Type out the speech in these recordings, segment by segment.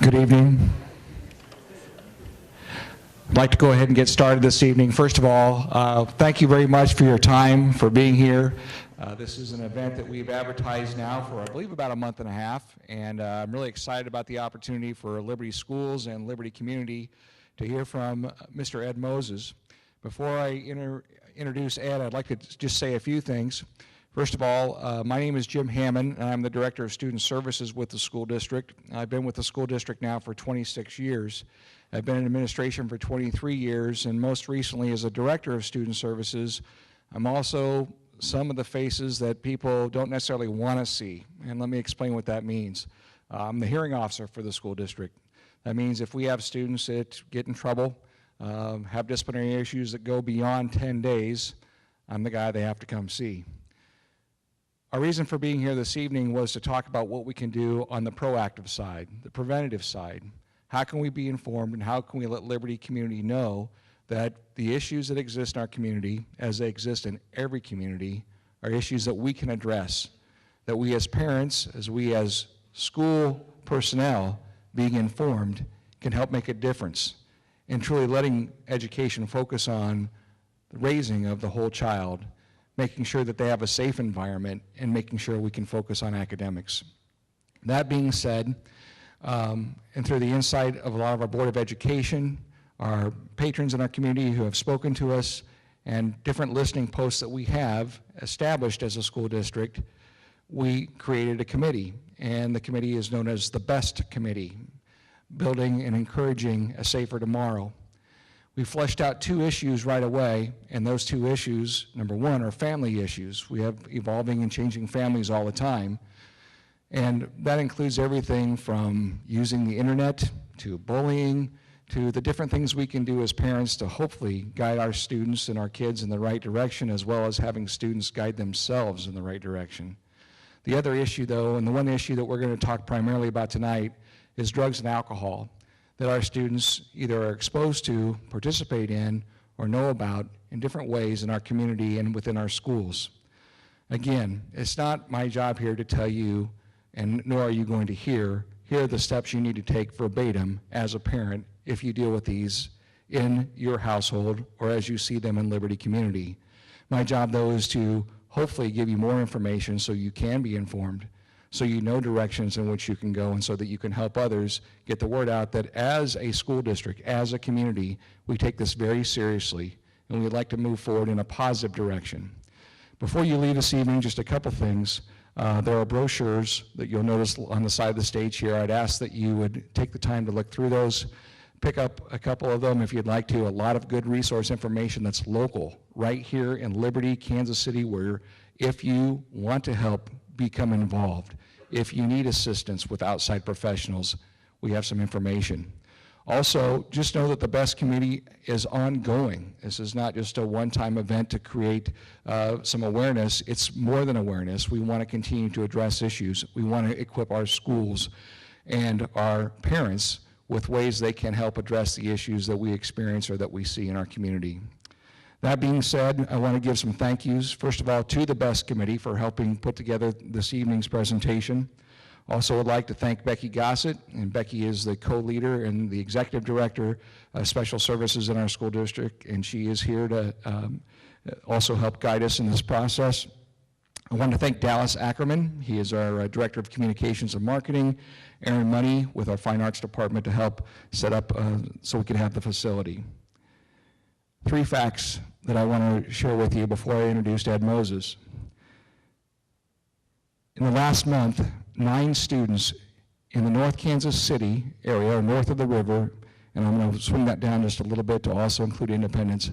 Good evening. I'd like to go ahead and get started this evening. First of all, thank you very much for your time, for being here. This is an event that we've advertised now for, I believe, about a month and a half, and I'm really excited about the opportunity for Liberty Schools and Liberty Community to hear from Mr. Ed Moses. Before I introduce Ed, I'd like to just say a few things. First of all, my name is Jim Hammond, and I'm the Director of Student Services with the school district. I've been with the school district now for 26 years. I've been in administration for 23 years, and most recently as a Director of Student Services, I'm also some of the faces that people don't necessarily want to see, and let me explain what that means. I'm the hearing officer for the school district. That means if we have students that get in trouble, have disciplinary issues that go beyond 10 days, I'm the guy they have to come see. Our reason for being here this evening was to talk about what we can do on the proactive side, the preventative side. How can we be informed and how can we let Liberty Community know that the issues that exist in our community, as they exist in every community, are issues that we can address, that we as parents, as we as school personnel, being informed, can help make a difference in truly letting education focus on the raising of the whole child, making sure that they have a safe environment, and making sure we can focus on academics. That being said, and through the insight of a lot of our Board of Education, our patrons in our community who have spoken to us, and different listening posts that we have established as a school district, we created a committee, and the committee is known as the BEST Committee, Building and Encouraging a Safer Tomorrow. We fleshed out two issues right away, and those two issues, number one, are family issues. We have evolving and changing families all the time, and that includes everything from using the internet to bullying to the different things we can do as parents to hopefully guide our students and our kids in the right direction, as well as having students guide themselves in the right direction. The other issue, though, and the one issue that we're going to talk primarily about tonight, is drugs and alcohol that our students either are exposed to, participate in, or know about in different ways in our community and within our schools. Again, it's not my job here to tell you, and nor are you going to hear, here are the steps you need to take verbatim as a parent if you deal with these in your household or as you see them in Liberty Community. My job, though, is to hopefully give you more information so you can be informed, so you know directions in which you can go, and so that you can help others get the word out that as a school district, as a community, we take this very seriously, and we'd like to move forward in a positive direction. Before you leave this evening, just a couple things. There are brochures that you'll notice on the side of the stage here. I'd ask that you would take the time to look through those, pick up a couple of them if you'd like to. A lot of good resource information that's local, right here in Liberty, Kansas City, where if you want to help, become involved. If you need assistance with outside professionals, we have some information. Also, just know that the BEST Committee is ongoing. This is not just a one-time event to create some awareness. It's more than awareness. We want to continue to address issues. We want to equip our schools and our parents with ways they can help address the issues that we experience or that we see in our community. That being said, I want to give some thank yous, first of all, to the BEST Committee for helping put together this evening's presentation. Also would like to thank Becky Gossett, and Becky is the co-leader and the executive director of special services in our school district, and she is here to also help guide us in this process. I want to thank Dallas Ackerman. He is our director of communications and marketing. Aaron Money with our fine arts department to help set up so we can have the facility. Three facts that I want to share with you before I introduce Ed Moses. In the last month, 9 students in the North Kansas City area, north of the river, and I'm going to swing that down just a little bit to also include Independence,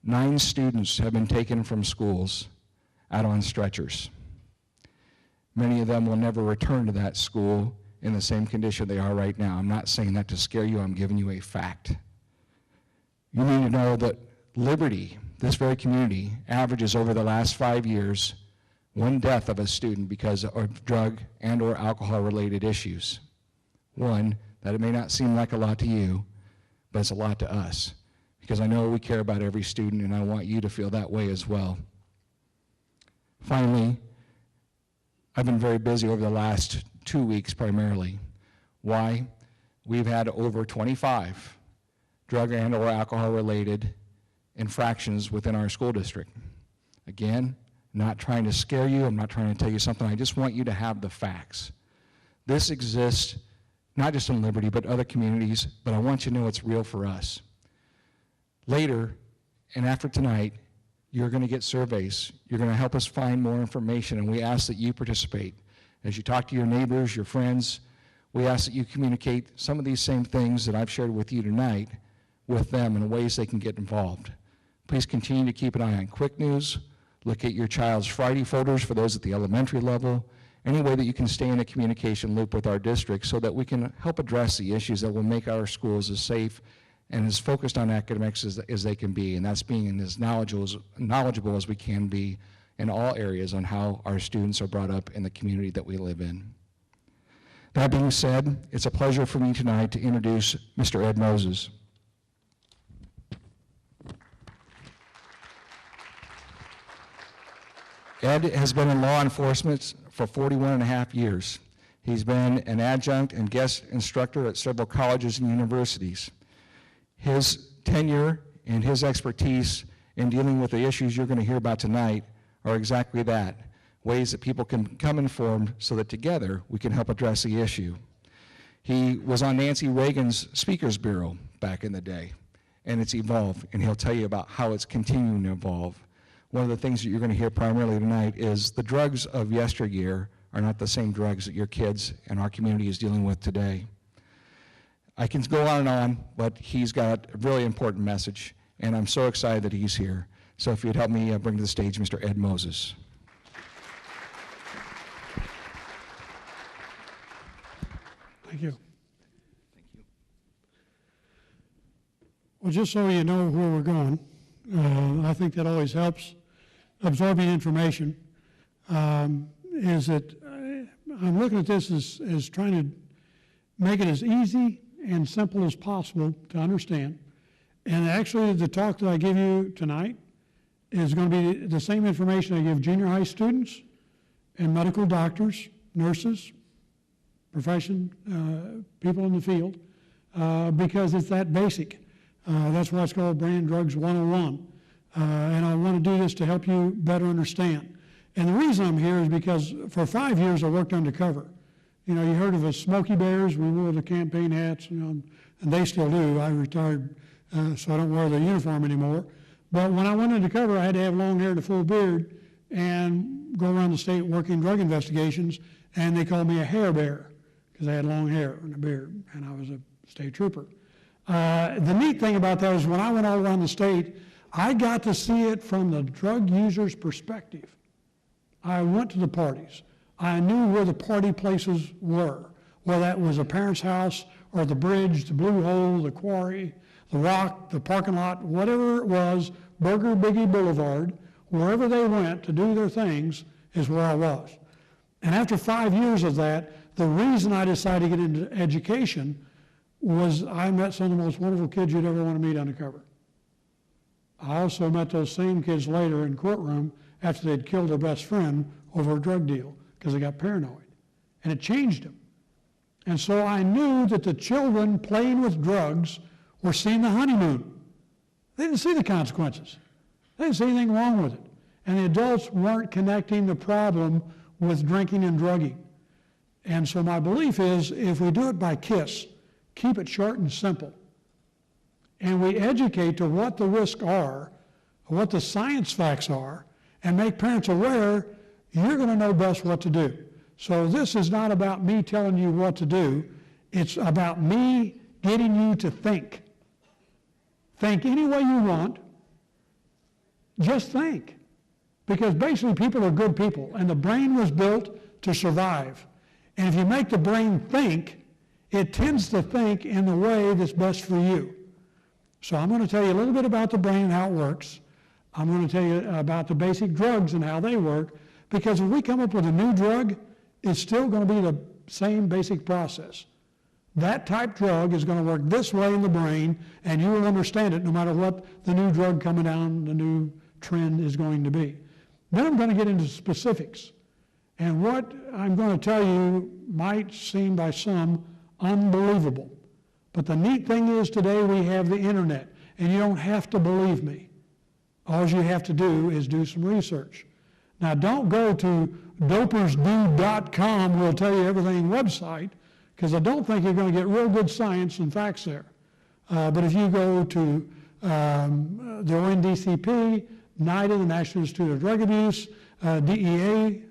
9 students have been taken from schools out on stretchers. Many of them will never return to that school in the same condition they are right now. I'm not saying that to scare you, I'm giving you a fact. You need to know that Liberty, this very community, averages over the last 5 years 1 death of a student because of drug and or alcohol related issues. One, that it may not seem like a lot to you, but it's a lot to us, because I know we care about every student, and I want you to feel that way as well. Finally, I've been very busy over the last 2 weeks primarily. Why? we've had over 25 drug and or alcohol-related infractions within our school district. Again, not trying to scare you, I'm not trying to tell you something, I just want you to have the facts. This exists not just in Liberty, but other communities, but I want you to know it's real for us. Later, and after tonight, you're going to get surveys. You're going to help us find more information, and we ask that you participate. As you talk to your neighbors, your friends, we ask that you communicate some of these same things that I've shared with you tonight with them in ways they can get involved. Please continue to keep an eye on Quick News. Look at your child's Friday folders for those at the elementary level. Any way that you can stay in a communication loop with our district so that we can help address the issues that will make our schools as safe and as focused on academics as they can be, and that's being as knowledgeable as we can be in all areas on how our students are brought up in the community that we live in. That being said, it's a pleasure for me tonight to introduce Mr. Ed Moses. Ed has been in law enforcement for 41 and a half years. He's been an adjunct and guest instructor at several colleges and universities. His tenure and his expertise in dealing with the issues you're going to hear about tonight are exactly that, ways that people can come informed so that together we can help address the issue. He was on Nancy Reagan's Speakers Bureau back in the day, and it's evolved, and he'll tell you about how it's continuing to evolve. One of the things that you're going to hear primarily tonight is the drugs of yesteryear are not the same drugs that your kids and our community is dealing with today. I can go on, but he's got a really important message, and I'm so excited that he's here. So if you'd help me bring to the stage Mr. Ed Moses. Thank you. Well, just so you know where we're going, I think that always helps absorbing information, is that I'm looking at this as trying to make it as easy and simple as possible to understand. And actually, the talk that I give you tonight is going to be the same information I give junior high students and medical doctors, nurses, people in the field, because it's that basic. That's why it's called Brain Drugs 101. And I want to do this to help you better understand. And the reason I'm here is because for 5 years I worked undercover. You know, you heard of us Smoky Bears. We wore the campaign hats, you know, and they still do. I retired, so I don't wear the uniform anymore. But when I went undercover, I had to have long hair and a full beard and go around the state working drug investigations, and they called me a hair bear because I had long hair and a beard, and I was a state trooper. The neat thing about that is when I went all around the state, I got to see it from the drug user's perspective. I went to the parties. I knew where the party places were, whether that was a parent's house or the bridge, the Blue Hole, the quarry, the rock, the parking lot, whatever it was, Burger Biggie Boulevard, wherever they went to do their things is where I was. And after 5 years of that, the reason I decided to get into education was I met some of the most wonderful kids you'd ever want to meet undercover. I also met those same kids later in courtroom after they'd killed their best friend over a drug deal because they got paranoid. And it changed them. And so I knew that the children playing with drugs were seeing the honeymoon. They didn't see the consequences. They didn't see anything wrong with it. And the adults weren't connecting the problem with drinking and drugging. And so my belief is if we do it by KISS, keep it short and simple, and we educate to what the risks are, what the science facts are, and make parents aware, you're going to know best what to do. So this is not about me telling you what to do. It's about me getting you to think. Think any way you want. Just think. Because basically people are good people, and the brain was built to survive. And if you make the brain think, it tends to think in the way that's best for you. So I'm going to tell you a little bit about the brain and how it works. I'm going to tell you about the basic drugs and how they work, because if we come up with a new drug, it's still going to be the same basic process. That type drug is going to work this way in the brain, and you will understand it no matter what the new drug coming down the new trend is going to be. Then I'm going to get into specifics. And what I'm going to tell you might seem by some unbelievable, But the neat thing is today we have the internet, and you don't have to believe me. All you have to do is do some research. Now, don't go to dopersdo.com, we'll tell you everything website, because I don't think you're going to get real good science and facts there. But if you go to the ONDCP, NIDA, the National Institute of Drug Abuse, DEA,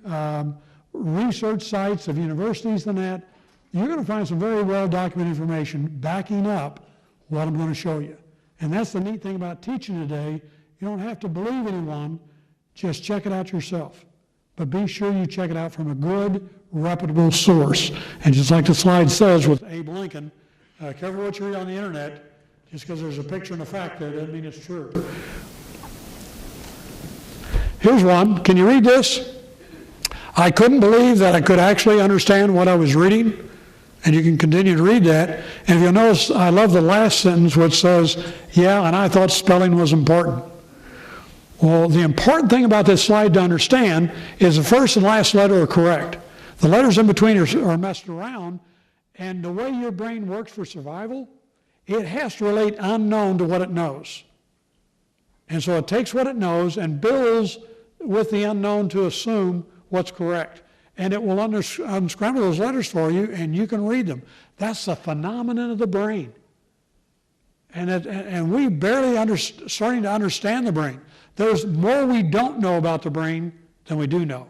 research sites of universities and that, you're going to find some very well-documented information backing up what I'm going to show you. And that's the neat thing about teaching today. You don't have to believe anyone, just check it out yourself. But be sure you check it out from a good, reputable source. And just like the slide says with Abe Lincoln, careful what you read on the internet. Just because there's a picture and a fact there doesn't mean it's true. Here's one. Can you read this? I couldn't believe that I could actually understand what I was reading. And you can continue to read that. And if you'll notice, I love the last sentence which says, yeah, and I thought spelling was important. Well, the important thing about this slide to understand is the first and last letter are correct. The letters in between are messed around, and the way your brain works for survival, it has to relate unknown to what it knows. And so it takes what it knows and builds with the unknown to assume what's correct. And it will unscramble those letters for you, and you can read them. That's the phenomenon of the brain. And we barely starting to understand the brain. There's more we don't know about the brain than we do know.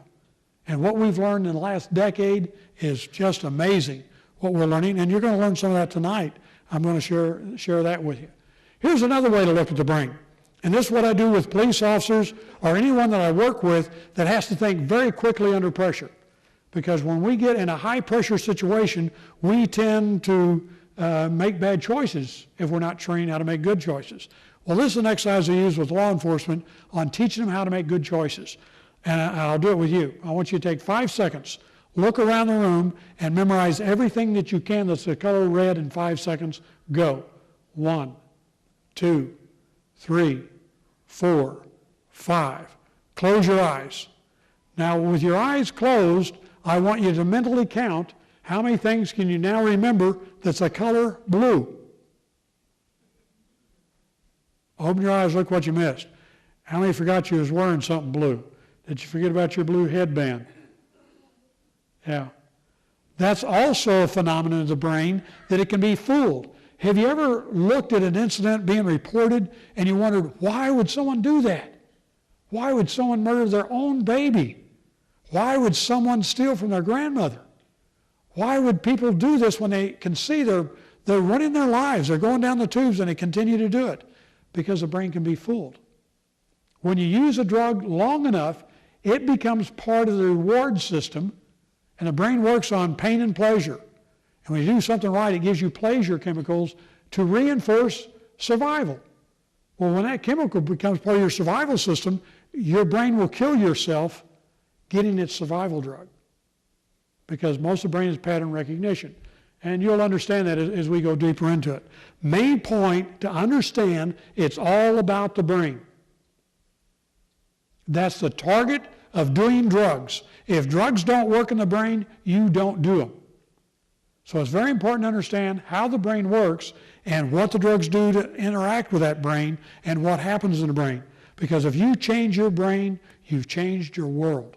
And what we've learned in the last decade is just amazing, what we're learning. And you're going to learn some of that tonight. I'm going to share that with you. Here's another way to look at the brain. And this is what I do with police officers or anyone that I work with that has to think very quickly under pressure. Because when we get in a high-pressure situation, we tend to make bad choices if we're not trained how to make good choices. Well, this is an exercise I use with law enforcement on teaching them how to make good choices. And I'll do it with you. I want you to take 5 seconds, look around the room, and memorize everything that you can that's the color red in 5 seconds. Go. 1, 2, 3, 4, 5. Close your eyes. Now, with your eyes closed, I want you to mentally count how many things can you now remember that's the color blue. Open your eyes, look what you missed. How many forgot you was wearing something blue? Did you forget about your blue headband? Yeah. That's also a phenomenon of the brain that it can be fooled. Have you ever looked at an incident being reported and you wondered, why would someone do that? Why would someone murder their own baby? Why would someone steal from their grandmother? Why would people do this when they can see they're running their lives, they're going down the tubes and they continue to do it? Because the brain can be fooled. When you use a drug long enough, it becomes part of the reward system, and the brain works on pain and pleasure. And when you do something right, it gives you pleasure chemicals to reinforce survival. Well, when that chemical becomes part of your survival system, your brain will kill yourself getting its survival drug, because most of the brain is pattern recognition. And you'll understand that as we go deeper into it. Main point to understand, it's all about the brain. That's the target of doing drugs. If drugs don't work in the brain, you don't do them. So it's very important to understand how the brain works and what the drugs do to interact with that brain and what happens in the brain. Because if you change your brain, you've changed your world.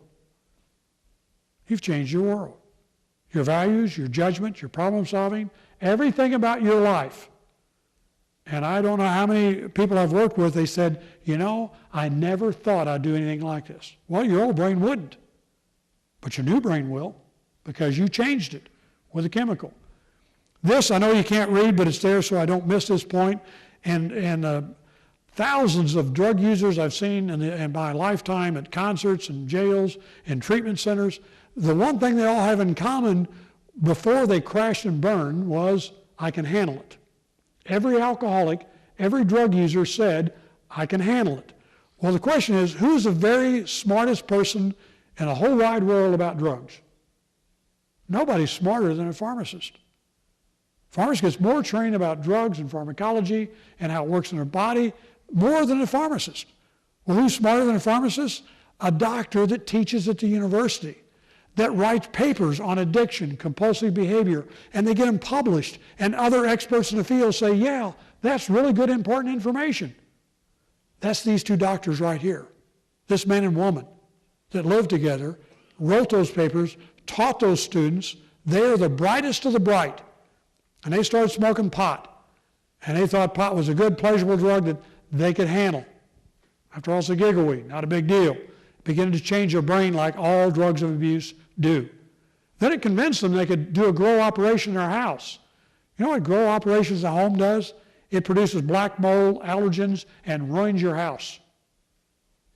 You've changed your world. Your values, your judgment, your problem solving, everything about your life. And I don't know how many people I've worked with, they said, you know, I never thought I'd do anything like this. Well, your old brain wouldn't. But your new brain will, because you changed it with a chemical. This, I know you can't read, but it's there so I don't miss this point. And thousands of drug users I've seen in my lifetime at concerts and jails and treatment centers, the one thing they all have in common before they crashed and burned was, I can handle it. Every alcoholic, every drug user said, I can handle it. Well, the question is, who's the very smartest person in the whole wide world about drugs? Nobody's smarter than a pharmacist. Pharmacist gets more training about drugs and pharmacology and how it works in their body, more than a pharmacist. Well, who's smarter than a pharmacist? A doctor that teaches at the university. that writes papers on addiction, compulsive behavior, and they get them published, and other experts in the field say, yeah, that's really good, important information. That's these two doctors right here. This man and woman that lived together, wrote those papers, taught those students. They are the brightest of the bright. And they started smoking pot. And they thought pot was a good, pleasurable drug that they could handle. After all, it's a giggle weed, not a big deal. Beginning to change their brain like all drugs of abuse do. Then it convinced them they could do a grow operation in their house. You know what grow operations in a home does? It produces black mold, allergens, and ruins your house.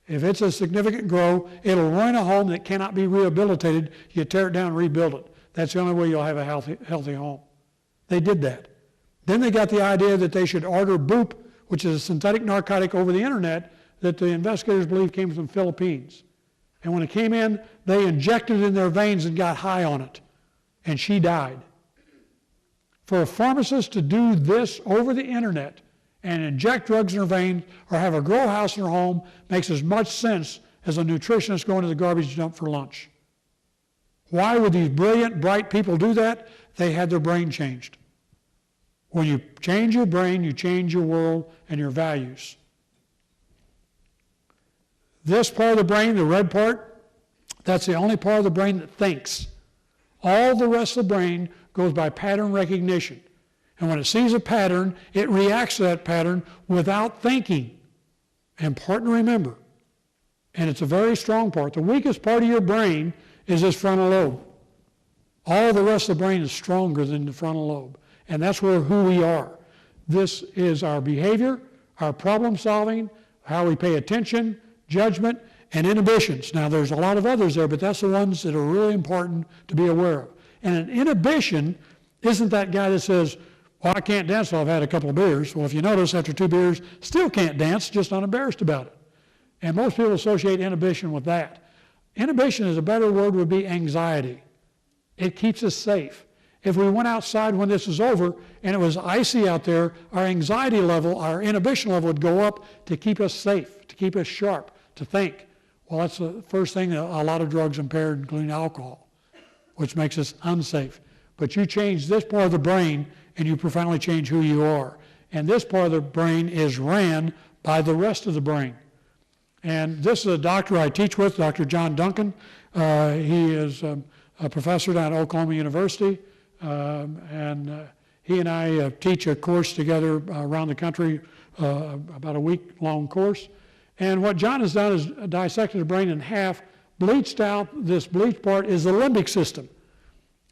If it's a significant grow, it'll ruin a home that cannot be rehabilitated. You tear it down and rebuild it. That's the only way you'll have a healthy home. They did that. Then they got the idea that they should order Boop, which is a synthetic narcotic over the internet that the investigators believe came from the Philippines. And when it came in, they injected it in their veins and got high on it. And she died. For a pharmacist to do this over the internet and inject drugs in her veins or have a grow house in her home makes as much sense as a nutritionist going to the garbage dump for lunch. Why would these brilliant, bright people do that? They had their brain changed. When you change your brain, you change your world and your values. This part of the brain, the red part, that's the only part of the brain that thinks. All the rest of the brain goes by pattern recognition. And when it sees a pattern, it reacts to that pattern without thinking. Important to remember. And it's a very strong part. The weakest part of your brain is this frontal lobe. All the rest of the brain is stronger than the frontal lobe. And that's who we are. This is our behavior, our problem solving, how we pay attention, judgment, and inhibitions. Now, there's a lot of others there, but that's the ones that are really important to be aware of. And an inhibition isn't that guy that says, well, I can't dance till I've had a couple of beers. Well, if you notice, after 2 beers, still can't dance, just not embarrassed about it. And most people associate inhibition with that. Inhibition, is a better word, would be anxiety. It keeps us safe. If we went outside when this is over and it was icy out there, our anxiety level, our inhibition level would go up to keep us safe, to keep us sharp, to think. Well, that's the first thing that a lot of drugs impair, including alcohol, which makes us unsafe. But you change this part of the brain and you profoundly change who you are. And this part of the brain is ran by the rest of the brain. And this is a doctor I teach with, Dr. John Duncan. He is a professor down at Oklahoma University. He and I teach a course together around the country, about a week-long course. And what John has done is dissected the brain in half, bleached out. This bleached part is the limbic system.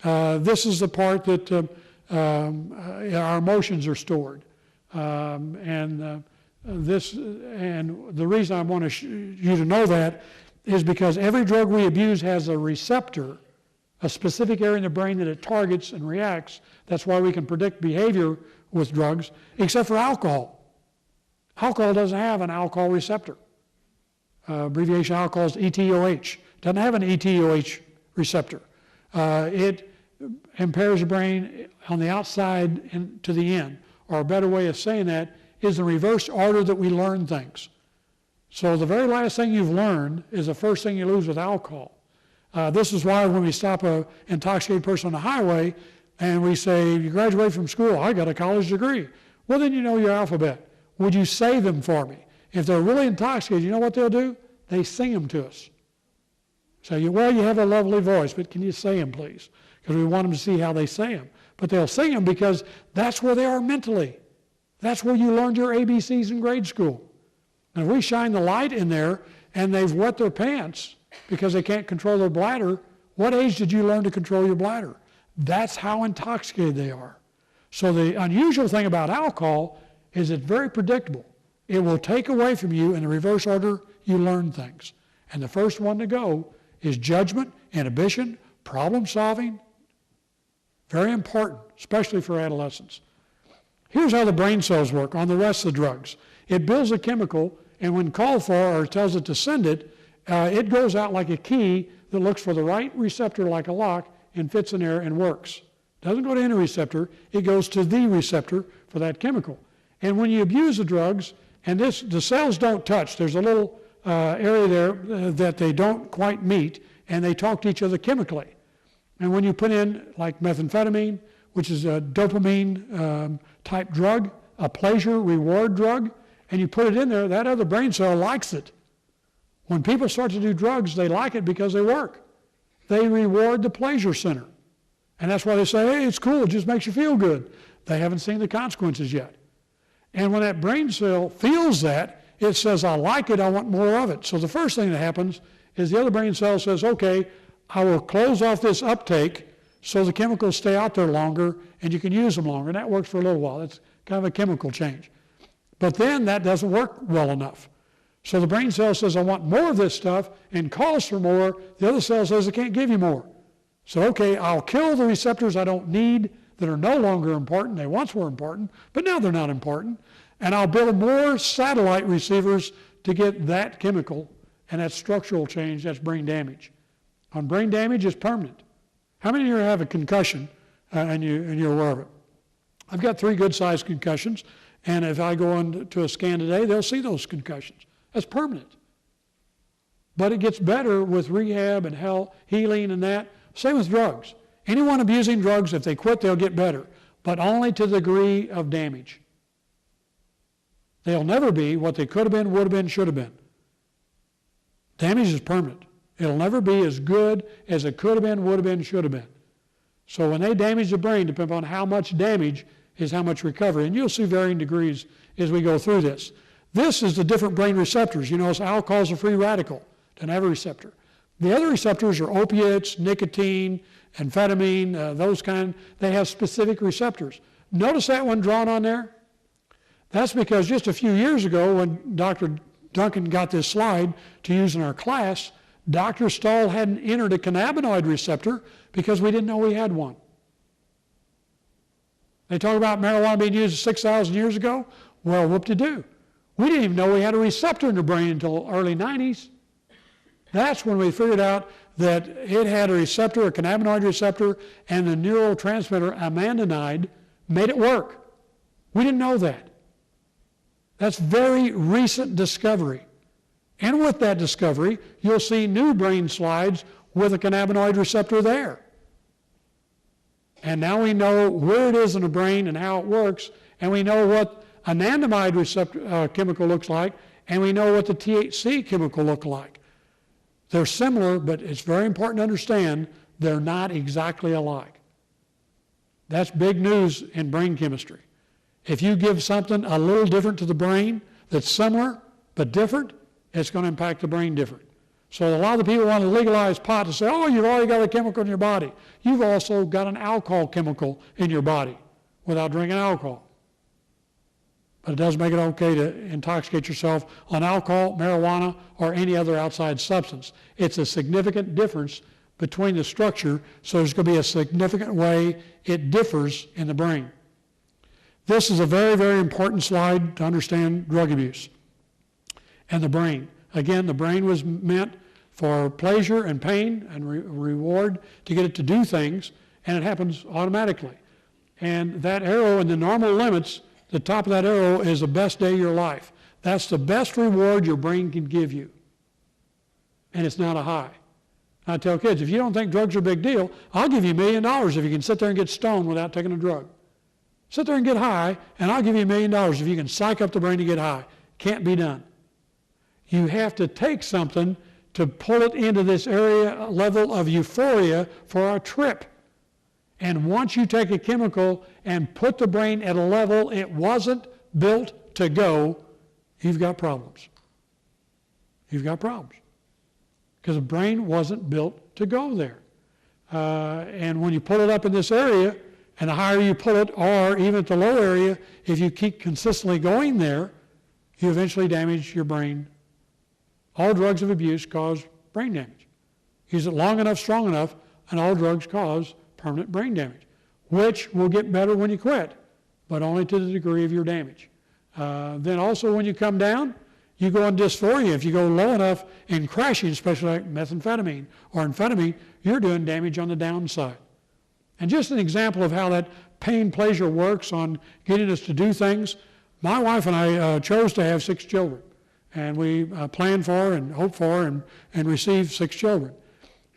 This is the part that our emotions are stored. And the reason I want you to know that is because every drug we abuse has a receptor, a specific area in the brain that it targets and reacts. That's why we can predict behavior with drugs, except for alcohol. Alcohol doesn't have an alcohol receptor. Abbreviation alcohol is ETOH. Doesn't have an ETOH receptor. It impairs the brain on the outside and to the end. Or a better way of saying that is the reverse order that we learn things. So the very last thing you've learned is the first thing you lose with alcohol. This is why when we stop an intoxicated person on the highway and we say, you graduated from school, I got a college degree. Well, then you know your alphabet. Would you say them for me? If they're really intoxicated, you know what they'll do? They sing them to us. So, well, you have a lovely voice, but can you say them, please? Because we want them to see how they say them. But they'll sing them because that's where they are mentally. That's where you learned your ABCs in grade school. And if we shine the light in there and they've wet their pants because they can't control their bladder, what age did you learn to control your bladder? That's how intoxicated they are. So the unusual thing about alcohol is it's very predictable. It will take away from you in the reverse order you learn things. And the first one to go is judgment, inhibition, problem solving. Very important, especially for adolescents. Here's how the brain cells work on the rest of the drugs. It builds a chemical, and when called for or tells it to send it, it goes out like a key that looks for the right receptor like a lock and fits in there and works. Doesn't go to any receptor, it goes to the receptor for that chemical. And when you abuse the drugs, and the cells don't touch, there's a little area there that they don't quite meet, and they talk to each other chemically. And when you put in like methamphetamine, which is a dopamine type drug, a pleasure reward drug, and you put it in there, that other brain cell likes it. When people start to do drugs, they like it because they work. They reward the pleasure center. And that's why they say, hey, it's cool, it just makes you feel good. They haven't seen the consequences yet. And when that brain cell feels that, it says, I like it, I want more of it. So the first thing that happens is the other brain cell says, okay, I will close off this uptake so the chemicals stay out there longer and you can use them longer. And that works for a little while. It's kind of a chemical change. But then that doesn't work well enough. So the brain cell says, I want more of this stuff and calls for more. The other cell says, I can't give you more. So, okay, I'll kill the receptors I don't need that are no longer important. They once were important, but now they're not important. And I'll build more satellite receivers to get that chemical, and that structural change, that's brain damage. On brain damage, it's permanent. How many of you have a concussion and you're aware of it? I've got 3 good-sized concussions, and if I go into a scan today, they'll see those concussions. That's permanent. But it gets better with rehab and healing and that. Same with drugs. Anyone abusing drugs, if they quit, they'll get better, but only to the degree of damage. They'll never be what they could have been, would have been, should have been. Damage is permanent. It'll never be as good as it could have been, would have been, should have been. So when they damage the brain, depending on how much damage is how much recovery. And you'll see varying degrees as we go through this. This is the different brain receptors. You notice alcohol is a free radical. Doesn't have a receptor. The other receptors are opiates, nicotine, amphetamine, those kind. They have specific receptors. Notice that one drawn on there? That's because just a few years ago when Dr. Duncan got this slide to use in our class, Dr. Stahl hadn't entered a cannabinoid receptor because we didn't know we had one. They talk about marijuana being used 6,000 years ago. Well, whoop-de-doo. We didn't even know we had a receptor in the brain until early 90s. That's when we figured out that it had a receptor, a cannabinoid receptor, and the neurotransmitter anandamide made it work. We didn't know that. That's very recent discovery. And with that discovery, you'll see new brain slides with a cannabinoid receptor there. And now we know where it is in the brain and how it works, and we know what anandamide receptor chemical looks like, and we know what the THC chemical look like. They're similar, but it's very important to understand they're not exactly alike. That's big news in brain chemistry. If you give something a little different to the brain that's similar but different, it's going to impact the brain different. So a lot of the people want to legalize pot to say, oh, you've already got a chemical in your body. You've also got an alcohol chemical in your body without drinking alcohol. But it does make it okay to intoxicate yourself on alcohol, marijuana, or any other outside substance. It's a significant difference between the structure, so there's going to be a significant way it differs in the brain. This is a very, very important slide to understand drug abuse and the brain. Again, the brain was meant for pleasure and pain and reward to get it to do things, and it happens automatically. And that arrow in the normal limits, the top of that arrow is the best day of your life. That's the best reward your brain can give you. And it's not a high. I tell kids, if you don't think drugs are a big deal, I'll give you $1 million if you can sit there and get stoned without taking a drug. Sit there and get high, and I'll give you $1 million if you can psych up the brain to get high. Can't be done. You have to take something to pull it into this area level of euphoria for a trip. And once you take a chemical and put the brain at a level it wasn't built to go, you've got problems. You've got problems. Because the brain wasn't built to go there. And when you pull it up in this area, and the higher you pull it, or even at the low area, if you keep consistently going there, you eventually damage your brain. All drugs of abuse cause brain damage. Use it long enough, strong enough, and all drugs cause permanent brain damage, which will get better when you quit, but only to the degree of your damage. Then also when you come down, you go on dysphoria. If you go low enough in crashing, especially like methamphetamine or amphetamine, you're doing damage on the downside. And just an example of how that pain pleasure works on getting us to do things, my wife and I chose to have 6 children. And we planned for and hoped for and received 6 children.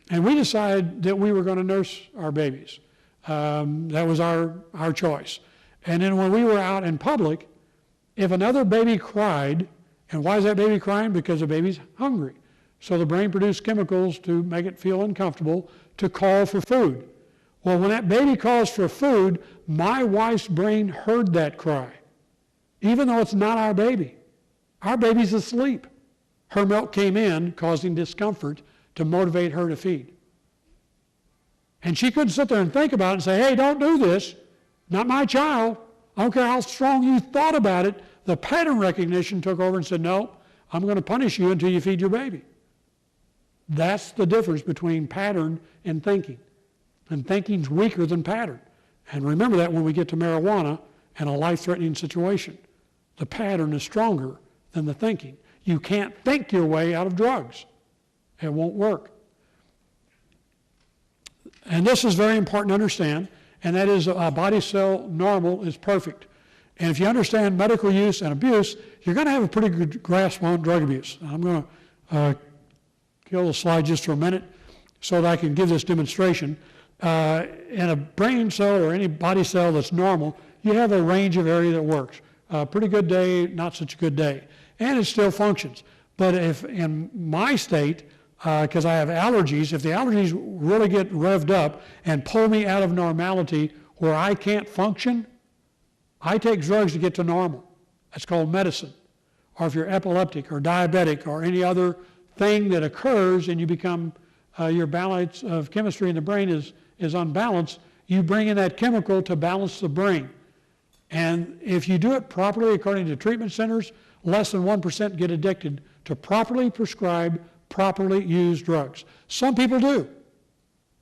And we decided that we were going to nurse our babies. That was our choice. And then when we were out in public, if another baby cried, and why is that baby crying? Because the baby's hungry. So the brain produced chemicals to make it feel uncomfortable to call for food. Well, when that baby calls for food, my wife's brain heard that cry, even though it's not our baby. Our baby's asleep. Her milk came in, causing discomfort to motivate her to feed. And she couldn't sit there and think about it and say, hey, don't do this. Not my child. I don't care how strong you thought about it. The pattern recognition took over and said, no, I'm going to punish you until you feed your baby. That's the difference between pattern and thinking. And thinking's weaker than pattern. And remember that when we get to marijuana and a life-threatening situation. The pattern is stronger than the thinking. You can't think your way out of drugs. It won't work. And this is very important to understand, and that is a body cell normal is perfect. And if you understand medical use and abuse, you're going to have a pretty good grasp on drug abuse. I'm going to kill the slide just for a minute so that I can give this demonstration. In a brain cell or any body cell that's normal, you have a range of area that works. Pretty good day, not such a good day. And it still functions. But if in my state, because I have allergies, if the allergies really get revved up and pull me out of normality where I can't function, I take drugs to get to normal. That's called medicine. Or if you're epileptic or diabetic or any other thing that occurs and you become, your balance of chemistry in the brain is unbalanced, you bring in that chemical to balance the brain. And if you do it properly, according to treatment centers, less than 1% get addicted to properly prescribed, properly used drugs. Some people do,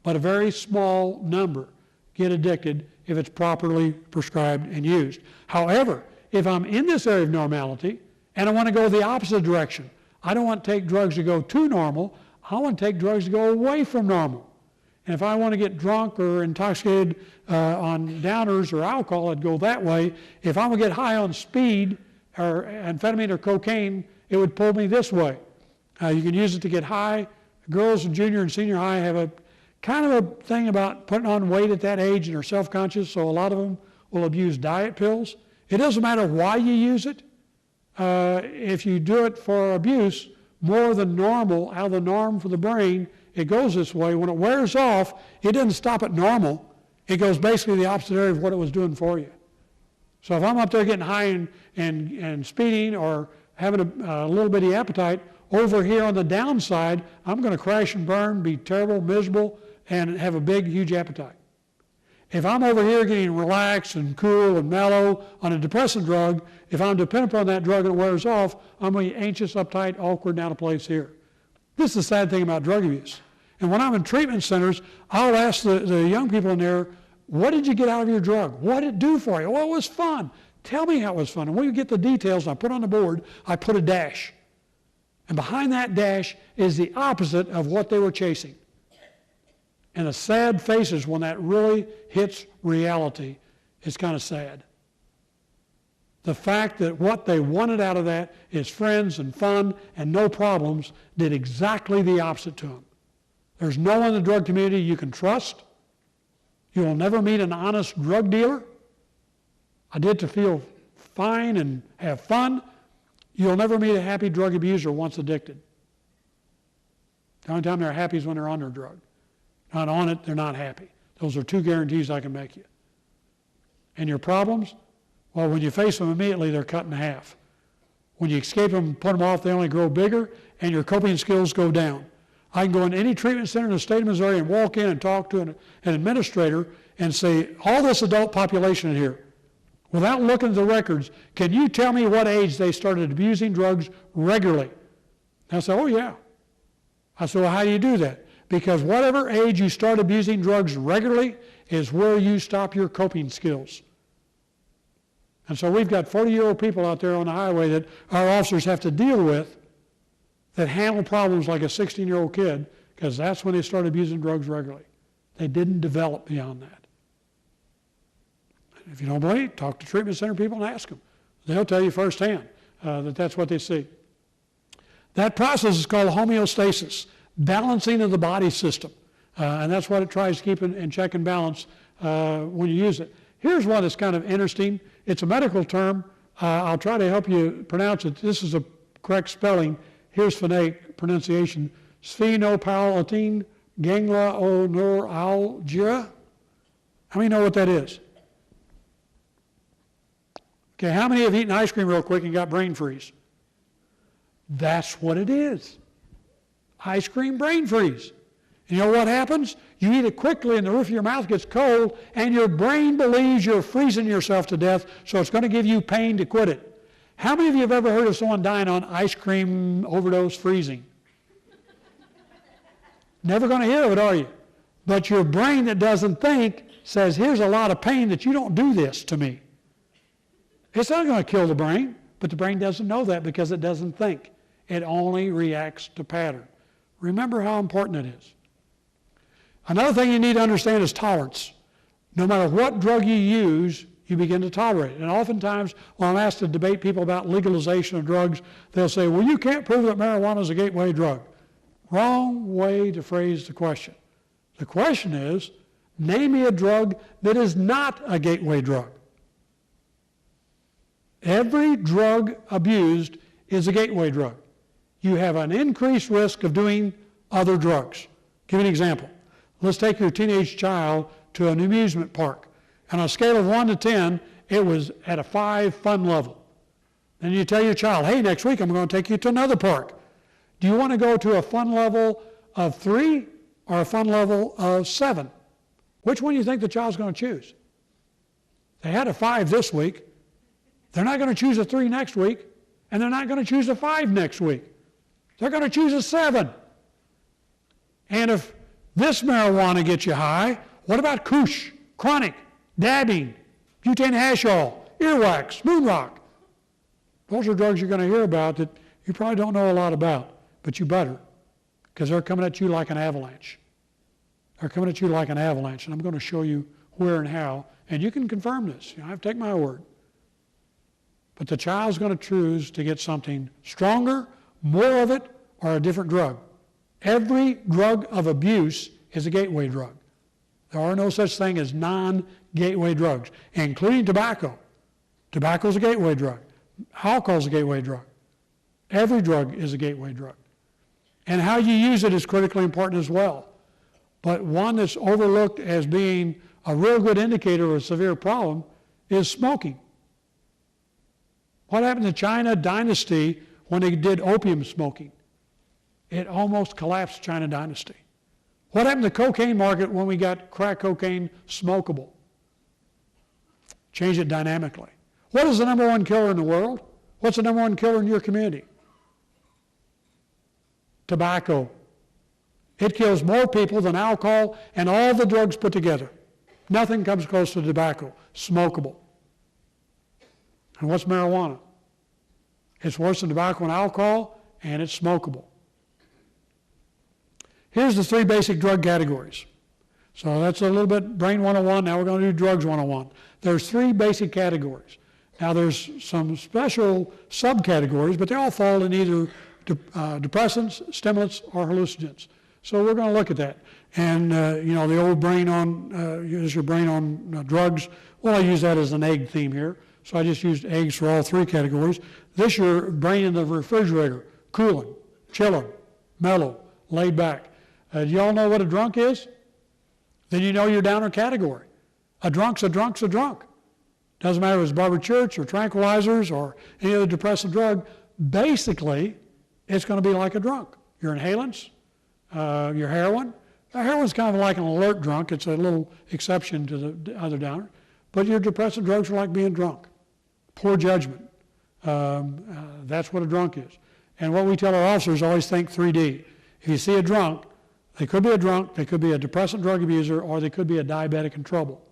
but a very small number get addicted if it's properly prescribed and used. However, if I'm in this area of normality and I want to go the opposite direction, I don't want to take drugs to go to normal, I want to take drugs to go away from normal. And if I want to get drunk or intoxicated on downers or alcohol, I'd go that way. If I want to get high on speed or amphetamine or cocaine, it would pull me this way. You can use it to get high. Girls in junior and senior high have a kind of a thing about putting on weight at that age and are self-conscious, so a lot of them will abuse diet pills. It doesn't matter why you use it. If you do it for abuse, more than normal, out of the norm for the brain, it goes this way. When it wears off, it doesn't stop at normal. It goes basically the opposite area of what it was doing for you. So if I'm up there getting high and speeding or having a little bitty appetite, over here on the downside, I'm going to crash and burn, be terrible, miserable, and have a big, huge appetite. If I'm over here getting relaxed and cool and mellow on a depressant drug, if I'm dependent upon that drug and it wears off, I'm going to be anxious, uptight, awkward, and out of place here. This is the sad thing about drug abuse. And when I'm in treatment centers, I'll ask the young people in there, what did you get out of your drug? What did it do for you? Well, it was fun. Tell me how it was fun. And when you get the details, and I put on the board, I put a dash. And behind that dash is the opposite of what they were chasing. And the sad faces when that really hits reality is kind of sad. The fact that what they wanted out of that is friends and fun and no problems did exactly the opposite to them. There's no one in the drug community you can trust. You will never meet an honest drug dealer. I did to feel fine and have fun. You'll never meet a happy drug abuser once addicted. The only time they're happy is when they're on their drug. Not on it, they're not happy. Those are two guarantees I can make you. And your problems? Well, when you face them immediately, they're cut in half. When you escape them and put them off, they only grow bigger, and your coping skills go down. I can go in any treatment center in the state of Missouri and walk in and talk to an administrator and say, all this adult population in here, without looking at the records, can you tell me what age they started abusing drugs regularly? And I say, oh yeah. I said, well, how do you do that? Because whatever age you start abusing drugs regularly is where you stop your coping skills. And so we've got 40-year-old people out there on the highway that our officers have to deal with that handle problems like a 16-year-old kid, because that's when they started abusing drugs regularly. They didn't develop beyond that. If you don't believe, talk to treatment center people and ask them. They'll tell you firsthand that that's what they see. That process is called homeostasis. balancing of the body system. And that's what it tries to keep in check and balance when you use it. Here's one that's kind of interesting. It's a medical term. I'll try to help you pronounce it. This is a correct spelling. Here's phonetic pronunciation. Sphenopalatine ganglioneuralgia. How many know what that is? Okay, how many have eaten ice cream real quick and got brain freeze? That's what it is. Ice cream brain freeze. And you know what happens? You eat it quickly and the roof of your mouth gets cold and your brain believes you're freezing yourself to death, so it's going to give you pain to quit it. How many of you have ever heard of someone dying on ice cream overdose freezing? Never going to hear of it, are you? But your brain that doesn't think says, here's a lot of pain that you don't do this to me. It's not going to kill the brain, but the brain doesn't know that because it doesn't think. It only reacts to pattern. Remember how important it is. Another thing you need to understand is tolerance. No matter what drug you use, you begin to tolerate it. And oftentimes, when I'm asked to debate people about legalization of drugs, they'll say, well, you can't prove that marijuana is a gateway drug. Wrong way to phrase the question. The question is, name me a drug that is not a gateway drug. Every drug abused is a gateway drug. You have an increased risk of doing other drugs. Give you an example. Let's take your teenage child to an amusement park. And on a scale of 1 to 10, it was at a 5 fun level. Then you tell your child, hey, next week I'm going to take you to another park. Do you want to go to a fun level of 3 or a fun level of 7? Which one do you think the child's going to choose? They had a 5 this week. They're not going to choose a 3 next week, and they're not going to choose a 5 next week. They're going to choose a 7. And if this marijuana gets you high, what about Kush, chronic, dabbing, butane hash oil, earwax, moon rock? Those are drugs you're going to hear about that you probably don't know a lot about, but you better, because they're coming at you like an avalanche. They're coming at you like an avalanche, and I'm going to show you where and how, and you can confirm this. You don't have to take my word. But the child's going to choose to get something stronger, more of it, or a different drug. Every drug of abuse is a gateway drug. There are no such thing as non-gateway drugs, including tobacco. Tobacco is a gateway drug. Alcohol is a gateway drug. Every drug is a gateway drug. And how you use it is critically important as well. But one that's overlooked as being a real good indicator of a severe problem is smoking. What happened to China Dynasty when they did opium smoking? It almost collapsed China Dynasty. What happened to the cocaine market when we got crack cocaine smokable? Changed it dynamically. What is the number one killer in the world? What's the number one killer in your community? Tobacco. It kills more people than alcohol and all the drugs put together. Nothing comes close to tobacco, smokable. And what's marijuana? It's worse than tobacco and alcohol, and it's smokable. Here's the 3 basic drug categories. So that's a little bit brain 101. Now we're going to do drugs 101. There's 3 basic categories. Now there's some special subcategories, but they all fall in either depressants, stimulants, or hallucinogens. So we're going to look at that. And, the old brain on, use your brain on drugs. Well, I use that as an egg theme here. So I just used eggs for all 3 categories. This your brain in the refrigerator, cooling, chilling, mellow, laid back. Do y'all know what a drunk is? Then you know your downer category. A drunk's a drunk's a drunk. Doesn't matter if it's barbiturates or tranquilizers or any other depressant drug. Basically, it's going to be like a drunk. Your inhalants, your heroin. Heroin's kind of like an alert drunk. It's a little exception to the other downer. But your depressant drugs are like being drunk. Poor judgment. That's what a drunk is. And what we tell our officers, always think 3D. If you see a drunk, they could be a drunk, they could be a depressant drug abuser, or they could be a diabetic in trouble.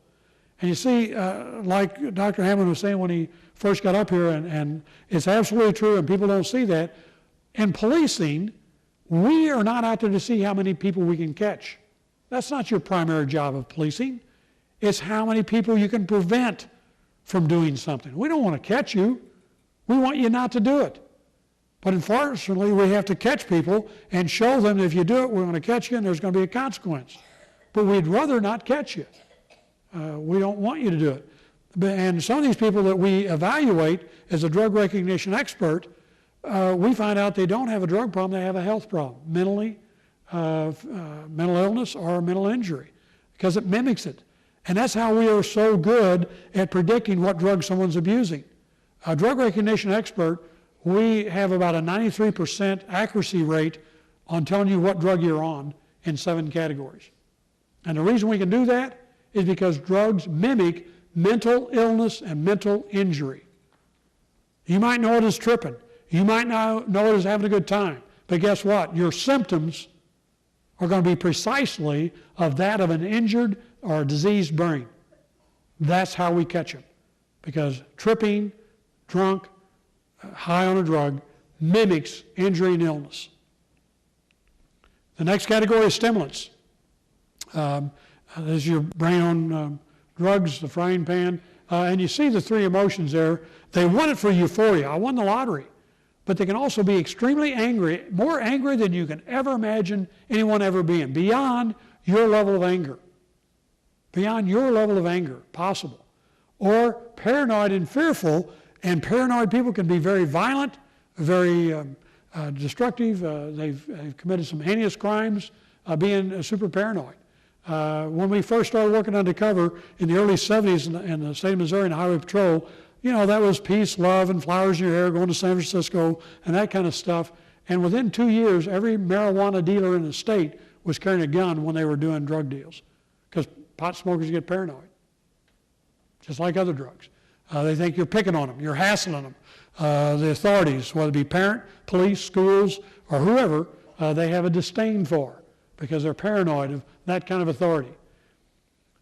And you see, like Dr. Hammond was saying when he first got up here, and it's absolutely true, and people don't see that, in policing, we are not out there to see how many people we can catch. That's not your primary job of policing. It's how many people you can prevent from doing something. We don't want to catch you. We want you not to do it. But unfortunately, we have to catch people and show them that if you do it, we're going to catch you and there's going to be a consequence. But we'd rather not catch you. We don't want you to do it. And some of these people that we evaluate as a drug recognition expert, we find out they don't have a drug problem, they have a health problem, mental illness or a mental injury, because it mimics it. And that's how we are so good at predicting what drug someone's abusing. A drug recognition expert, we have about a 93% accuracy rate on telling you what drug you're on in 7 categories. And the reason we can do that is because drugs mimic mental illness and mental injury. You might know it as tripping. You might know it as having a good time. But guess what? Your symptoms are going to be precisely of that of an injured or a diseased brain. That's how we catch them. Because tripping, drunk, high on a drug mimics injury and illness. The next category is stimulants. There's your brain on drugs, the frying pan, and you see the 3 emotions there. They want it for euphoria. I won the lottery. But they can also be extremely angry, more angry than you can ever imagine anyone ever being, beyond your level of anger. Beyond your level of anger, possible. Or paranoid and fearful, and paranoid people can be very violent, very destructive. They've committed some heinous crimes being super paranoid. When we first started working undercover in the early 70s in the state of Missouri in the Highway Patrol, you know, that was peace, love, and flowers in your hair, going to San Francisco, and that kind of stuff. And within 2 years, every marijuana dealer in the state was carrying a gun when they were doing drug deals, because pot smokers get paranoid, just like other drugs. They think you're picking on them, you're hassling them. The authorities, whether it be parent, police, schools, or whoever, they have a disdain for, because they're paranoid of that kind of authority.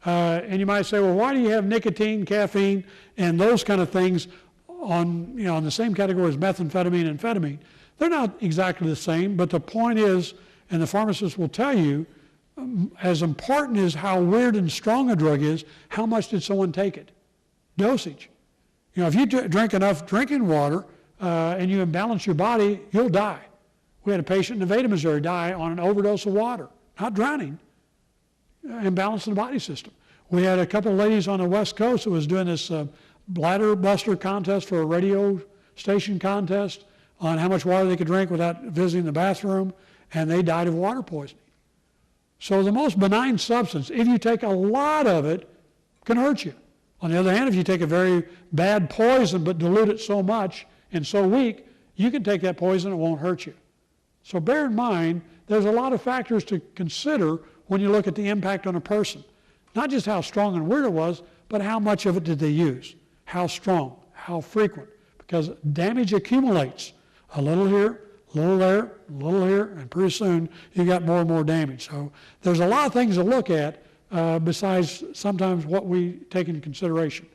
And you might say, well, why do you have nicotine, caffeine, and those kind of things on, you know, in the same category as methamphetamine and amphetamine? They're not exactly the same, but the point is, and the pharmacist will tell you, as important as how weird and strong a drug is, how much did someone take it? Dosage. You know, if you drink enough drinking water and you imbalance your body, you'll die. We had a patient in Nevada, Missouri die on an overdose of water, not drowning. Imbalance in the body system. We had a couple of ladies on the West Coast that was doing this bladder buster contest for a radio station contest on how much water they could drink without visiting the bathroom, and they died of water poisoning. So the most benign substance, if you take a lot of it, can hurt you. On the other hand, if you take a very bad poison but dilute it so much and so weak, you can take that poison, it won't hurt you. So bear in mind, there's a lot of factors to consider when you look at the impact on a person. Not just how strong and weird it was, but how much of it did they use? How strong? How frequent? Because damage accumulates. A little here, a little there, a little here, and pretty soon you got more and more damage. So there's a lot of things to look at besides sometimes what we take into consideration.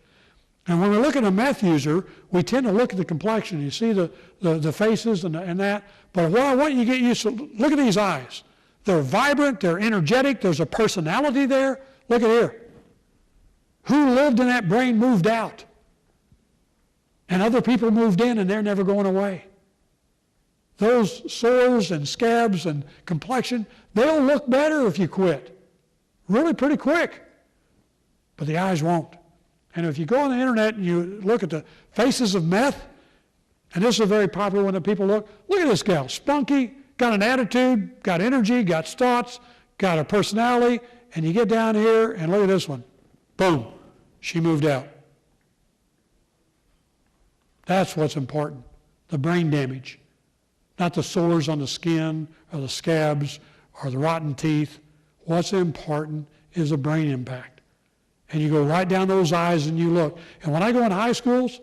And when we look at a meth user, we tend to look at the complexion. You see the faces and that. But what I want you to get used to, look at these eyes. They're vibrant, they're energetic, there's a personality there. Look at here. Who lived in that brain moved out. And other people moved in and they're never going away. Those sores and scabs and complexion, they'll look better if you quit. Really pretty quick. But the eyes won't. And if you go on the internet and you look at the faces of meth, and this is very popular when the people look at this gal, spunky, got an attitude, got energy, got thoughts, got a personality, and you get down here and look at this one. Boom, she moved out. That's what's important, the brain damage, not the sores on the skin or the scabs or the rotten teeth. What's important is the brain impact. And you go right down those eyes and you look. And when I go in high schools,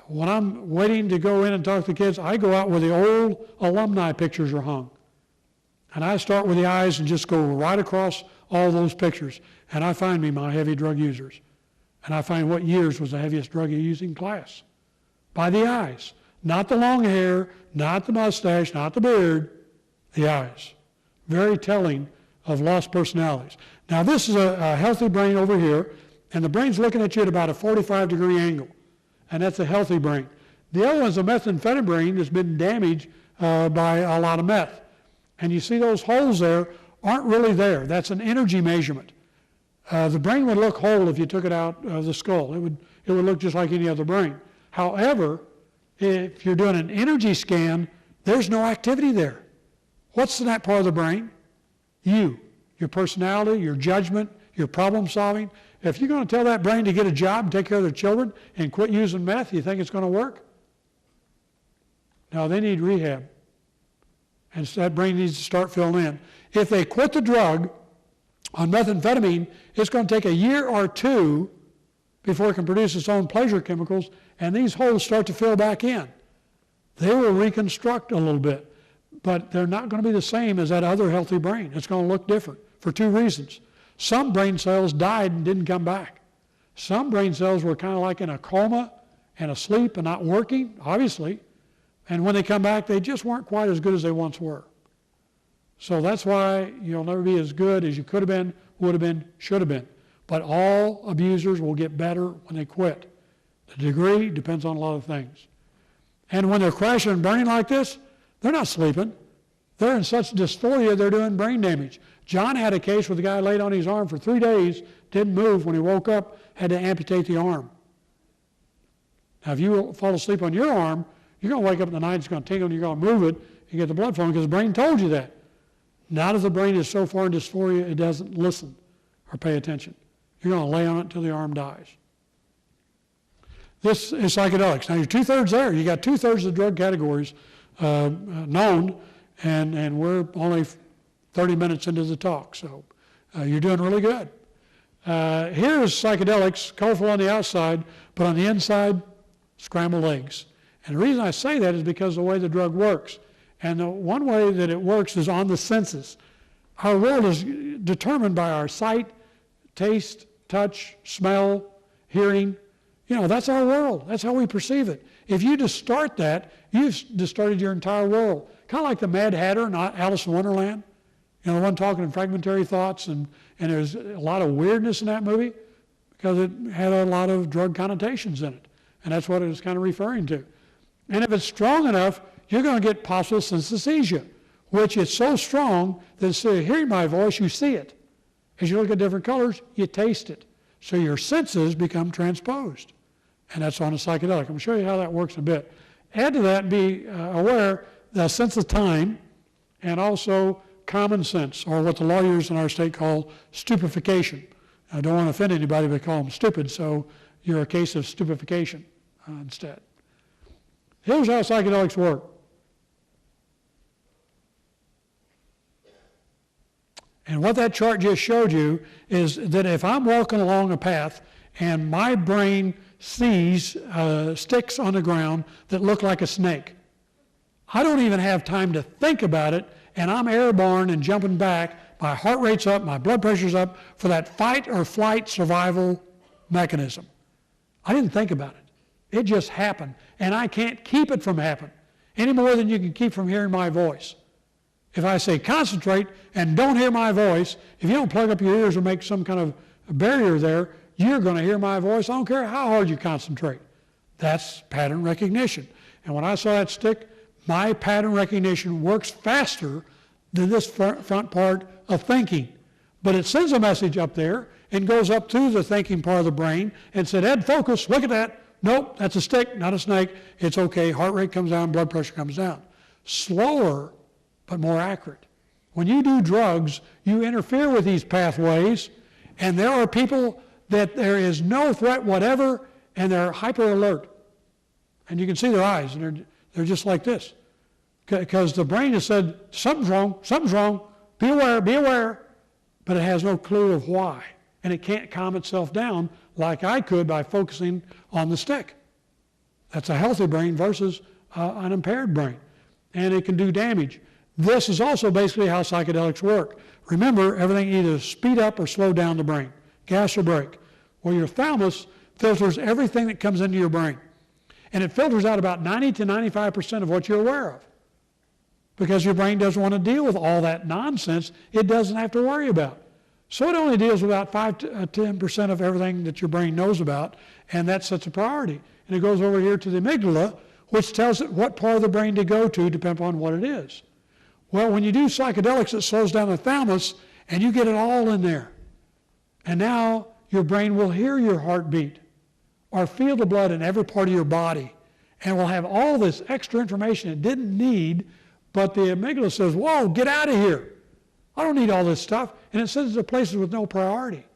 when I'm waiting to go in and talk to the kids, I go out where the old alumni pictures are hung. And I start with the eyes and just go right across all those pictures. And I find me my heavy drug users. And I find what years was the heaviest drug using class. By the eyes. Not the long hair, not the mustache, not the beard, the eyes. Very telling of lost personalities. Now this is a healthy brain over here, and the brain's looking at you at about a 45-degree angle. And that's a healthy brain. The other one's a methamphetamine that's been damaged by a lot of meth. And you see those holes there aren't really there. That's an energy measurement. The brain would look whole if you took it out of the skull. It would look just like any other brain. However, if you're doing an energy scan, there's no activity there. What's in that part of the brain? You, your personality, your judgment, your problem solving. If you're going to tell that brain to get a job and take care of their children and quit using meth, you think it's going to work? No, they need rehab. And so that brain needs to start filling in. If they quit the drug on methamphetamine, it's going to take a year or two before it can produce its own pleasure chemicals, and these holes start to fill back in. They will reconstruct a little bit, but they're not going to be the same as that other healthy brain. It's going to look different for two reasons. Some brain cells died and didn't come back. Some brain cells were kind of like in a coma and asleep and not working, obviously, and when they come back, they just weren't quite as good as they once were. So that's why you'll never be as good as you could have been, would have been, should have been. But all abusers will get better when they quit. The degree depends on a lot of things. And when they're crashing and burning like this, they're not sleeping. They're in such dysphoria, they're doing brain damage. John had a case where the guy laid on his arm for 3 days, didn't move. When he woke up, had to amputate the arm. Now, if you fall asleep on your arm, you're going to wake up in the night, it's going to tingle, and you're going to move it, and get the blood flowing because the brain told you that. Now that the brain is so far in dysphoria, it doesn't listen or pay attention. You're going to lay on it until the arm dies. This is psychedelics. Now, you're 2/3 there. You got 2/3 of the drug categories known, and we're only 30 minutes into the talk, so you're doing really good. Here's psychedelics, colorful on the outside, but on the inside, scrambled eggs. And the reason I say that is because of the way the drug works. And the one way that it works is on the senses. Our world is determined by our sight, taste, touch, smell, hearing. You know, that's our world. That's how we perceive it. If you distort that, you've distorted your entire world. Kind of like the Mad Hatter in Alice in Wonderland. You know, the one talking in fragmentary thoughts, and there's a lot of weirdness in that movie because it had a lot of drug connotations in it. And that's what it was kind of referring to. And if it's strong enough, you're going to get possible synesthesia, which is so strong that instead of hearing my voice, you see it. As you look at different colors, you taste it. So your senses become transposed. And that's on a psychedelic. I'm going to show you how that works in a bit. Add to that and be aware the sense of time and also common sense, or what the lawyers in our state call stupefaction. I don't want to offend anybody by calling them stupid, so you're a case of stupefaction instead. Here's how psychedelics work. And what that chart just showed you is that if I'm walking along a path and my brain sees sticks on the ground that look like a snake, I don't even have time to think about it, and I'm airborne and jumping back. My heart rate's up, my blood pressure's up for that fight or flight survival mechanism. I didn't think about it. It just happened, and I can't keep it from happening any more than you can keep from hearing my voice. If I say concentrate and don't hear my voice, if you don't plug up your ears or make some kind of a barrier there, you're going to hear my voice. I don't care how hard you concentrate. That's pattern recognition. And when I saw that stick, my pattern recognition works faster than this front part of thinking. But it sends a message up there and goes up to the thinking part of the brain and said, Ed, focus, look at that. Nope, that's a stick, not a snake. It's okay. Heart rate comes down, blood pressure comes down. Slower, but more accurate. When you do drugs, you interfere with these pathways, and there are people that there is no threat whatever, and they're hyper alert. And you can see their eyes, and they're just like this. Because the brain has said, something's wrong, be aware, but it has no clue of why. And it can't calm itself down like I could by focusing on the stick. That's a healthy brain versus an impaired brain. And it can do damage. This is also basically how psychedelics work. Remember, everything either speed up or slow down the brain, gas or brake. Well, your thalamus filters everything that comes into your brain. And it filters out about 90 to 95% of what you're aware of. Because your brain doesn't want to deal with all that nonsense it doesn't have to worry about. So it only deals with about 5 to 10% of everything that your brain knows about, and that sets a priority. And it goes over here to the amygdala, which tells it what part of the brain to go to depending on what it is. Well, when you do psychedelics, it slows down the thalamus, and you get it all in there. And now your brain will hear your heartbeat or feel the blood in every part of your body, and will have all this extra information it didn't need, but the amygdala says, whoa, get out of here. I don't need all this stuff. And it sends it to places with no priority.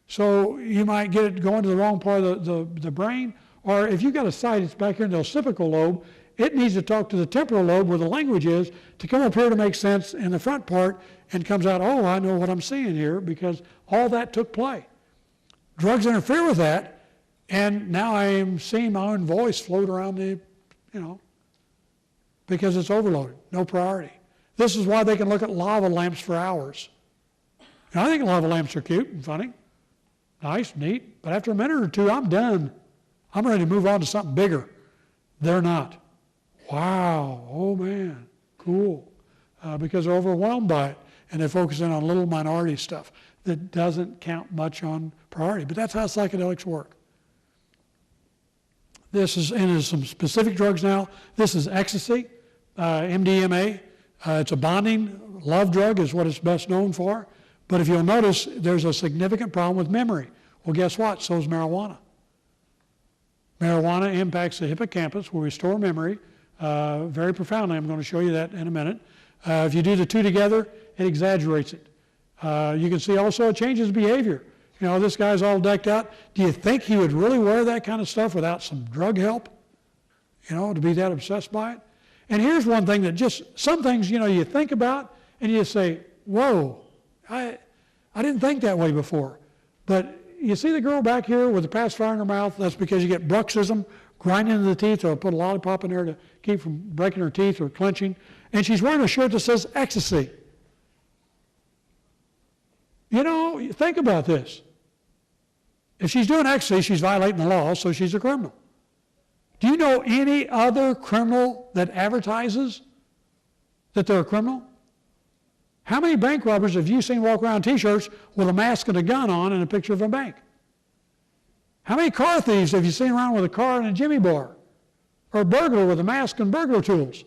So you might get it going to the wrong part of the brain, or if you've got a site, it's back here in the occipital lobe, it needs to talk to the temporal lobe where the language is to come up here to make sense in the front part, and comes out, oh, I know what I'm seeing here, because all that took play. Drugs interfere with that, and now I am seeing my own voice float around because it's overloaded, no priority. This is why they can look at lava lamps for hours. And I think lava lamps are cute and funny, nice, neat, but after a minute or two, I'm done. I'm ready to move on to something bigger. They're not. Wow, oh man, cool. Because they're overwhelmed by it, and they're focusing on little minority stuff that doesn't count much on priority. But that's how psychedelics work. This is into some specific drugs now. This is ecstasy, MDMA. It's a bonding love drug is what it's best known for. But if you'll notice, there's a significant problem with memory. Well, guess what? So is marijuana. Marijuana impacts the hippocampus where we store memory very profoundly. I'm going to show you that in a minute. If you do the two together, it exaggerates it. You can see also it changes behavior. This guy's all decked out. Do you think he would really wear that kind of stuff without some drug help? To be that obsessed by it? And here's one thing that just, some things, you think about and you say, whoa, I didn't think that way before. But you see the girl back here with the pacifier in her mouth, that's because you get bruxism, grinding into the teeth, or put a lollipop in there to keep from breaking her teeth or clenching. And she's wearing a shirt that says ecstasy. Think about this. If she's doing ecstasy, she's violating the law, so she's a criminal. Do you know any other criminal that advertises that they're a criminal? How many bank robbers have you seen walk around T-shirts with a mask and a gun on and a picture of a bank? How many car thieves have you seen around with a car and a Jimmy bar? Or a burglar with a mask and burglar tools?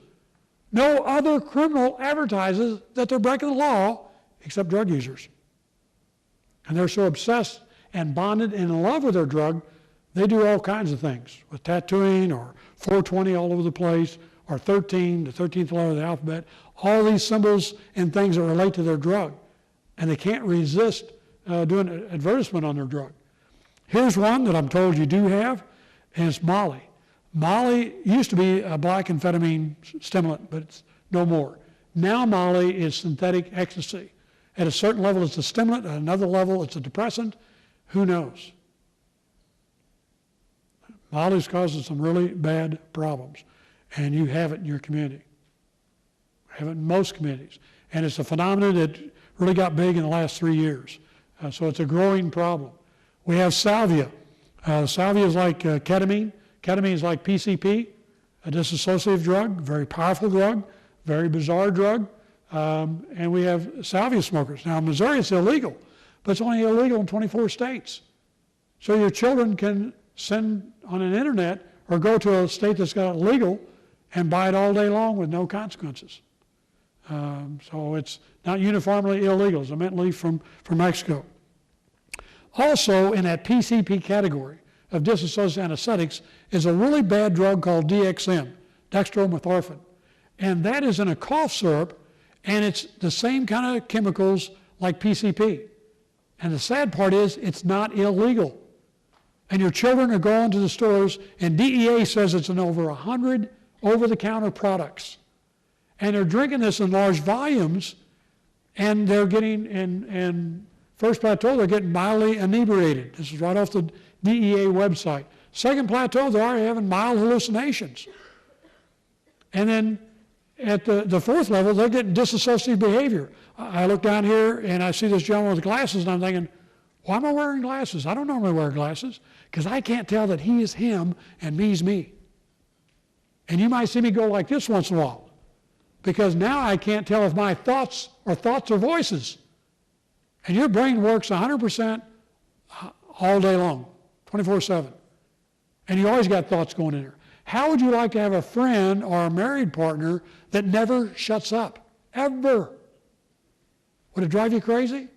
No other criminal advertises that they're breaking the law except drug users. And they're so obsessed and bonded and in love with their drug, they do all kinds of things with tattooing or 420 all over the place, or 13, the 13th letter of the alphabet, all these symbols and things that relate to their drug. And they can't resist doing an advertisement on their drug. Here's one that I'm told you do have, and it's Molly. Molly used to be a black amphetamine stimulant, but it's no more. Now Molly is synthetic ecstasy. At a certain level, it's a stimulant. At another level, it's a depressant. Who knows? Molly's causing some really bad problems, and you have it in your community. Have it in most communities. And it's a phenomenon that really got big in the last 3 years. So it's a growing problem. We have salvia. Salvia is like ketamine. Ketamine is like PCP, a dissociative drug, very powerful drug, very bizarre drug. And we have salvia smokers. Now, in Missouri, it's illegal, but it's only illegal in 24 states. So your children can send on an internet or go to a state that's got it legal and buy it all day long with no consequences. So it's not uniformly illegal. It's a mint leaf from Mexico. Also, in that PCP category of dissociative anesthetics is a really bad drug called DXM, dextromethorphan. And that is in a cough syrup, and it's the same kind of chemicals like PCP. And the sad part is it's not illegal. And your children are going to the stores, and DEA says it's in over 100 over-the-counter products. And they're drinking this in large volumes, and they're getting, in first plateau, they're getting mildly inebriated. This is right off the DEA website. Second plateau, they're already having mild hallucinations. And then at the fourth level, they're getting dissociative behavior. I look down here, and I see this gentleman with glasses, and I'm thinking, why am I wearing glasses? I don't normally wear glasses, because I can't tell that he is him and me's me. And you might see me go like this once in a while, because now I can't tell if my thoughts are thoughts or voices. And your brain works 100% all day long, 24/7. And you always got thoughts going in there. How would you like to have a friend or a married partner that never shuts up? Ever? Would it drive you crazy?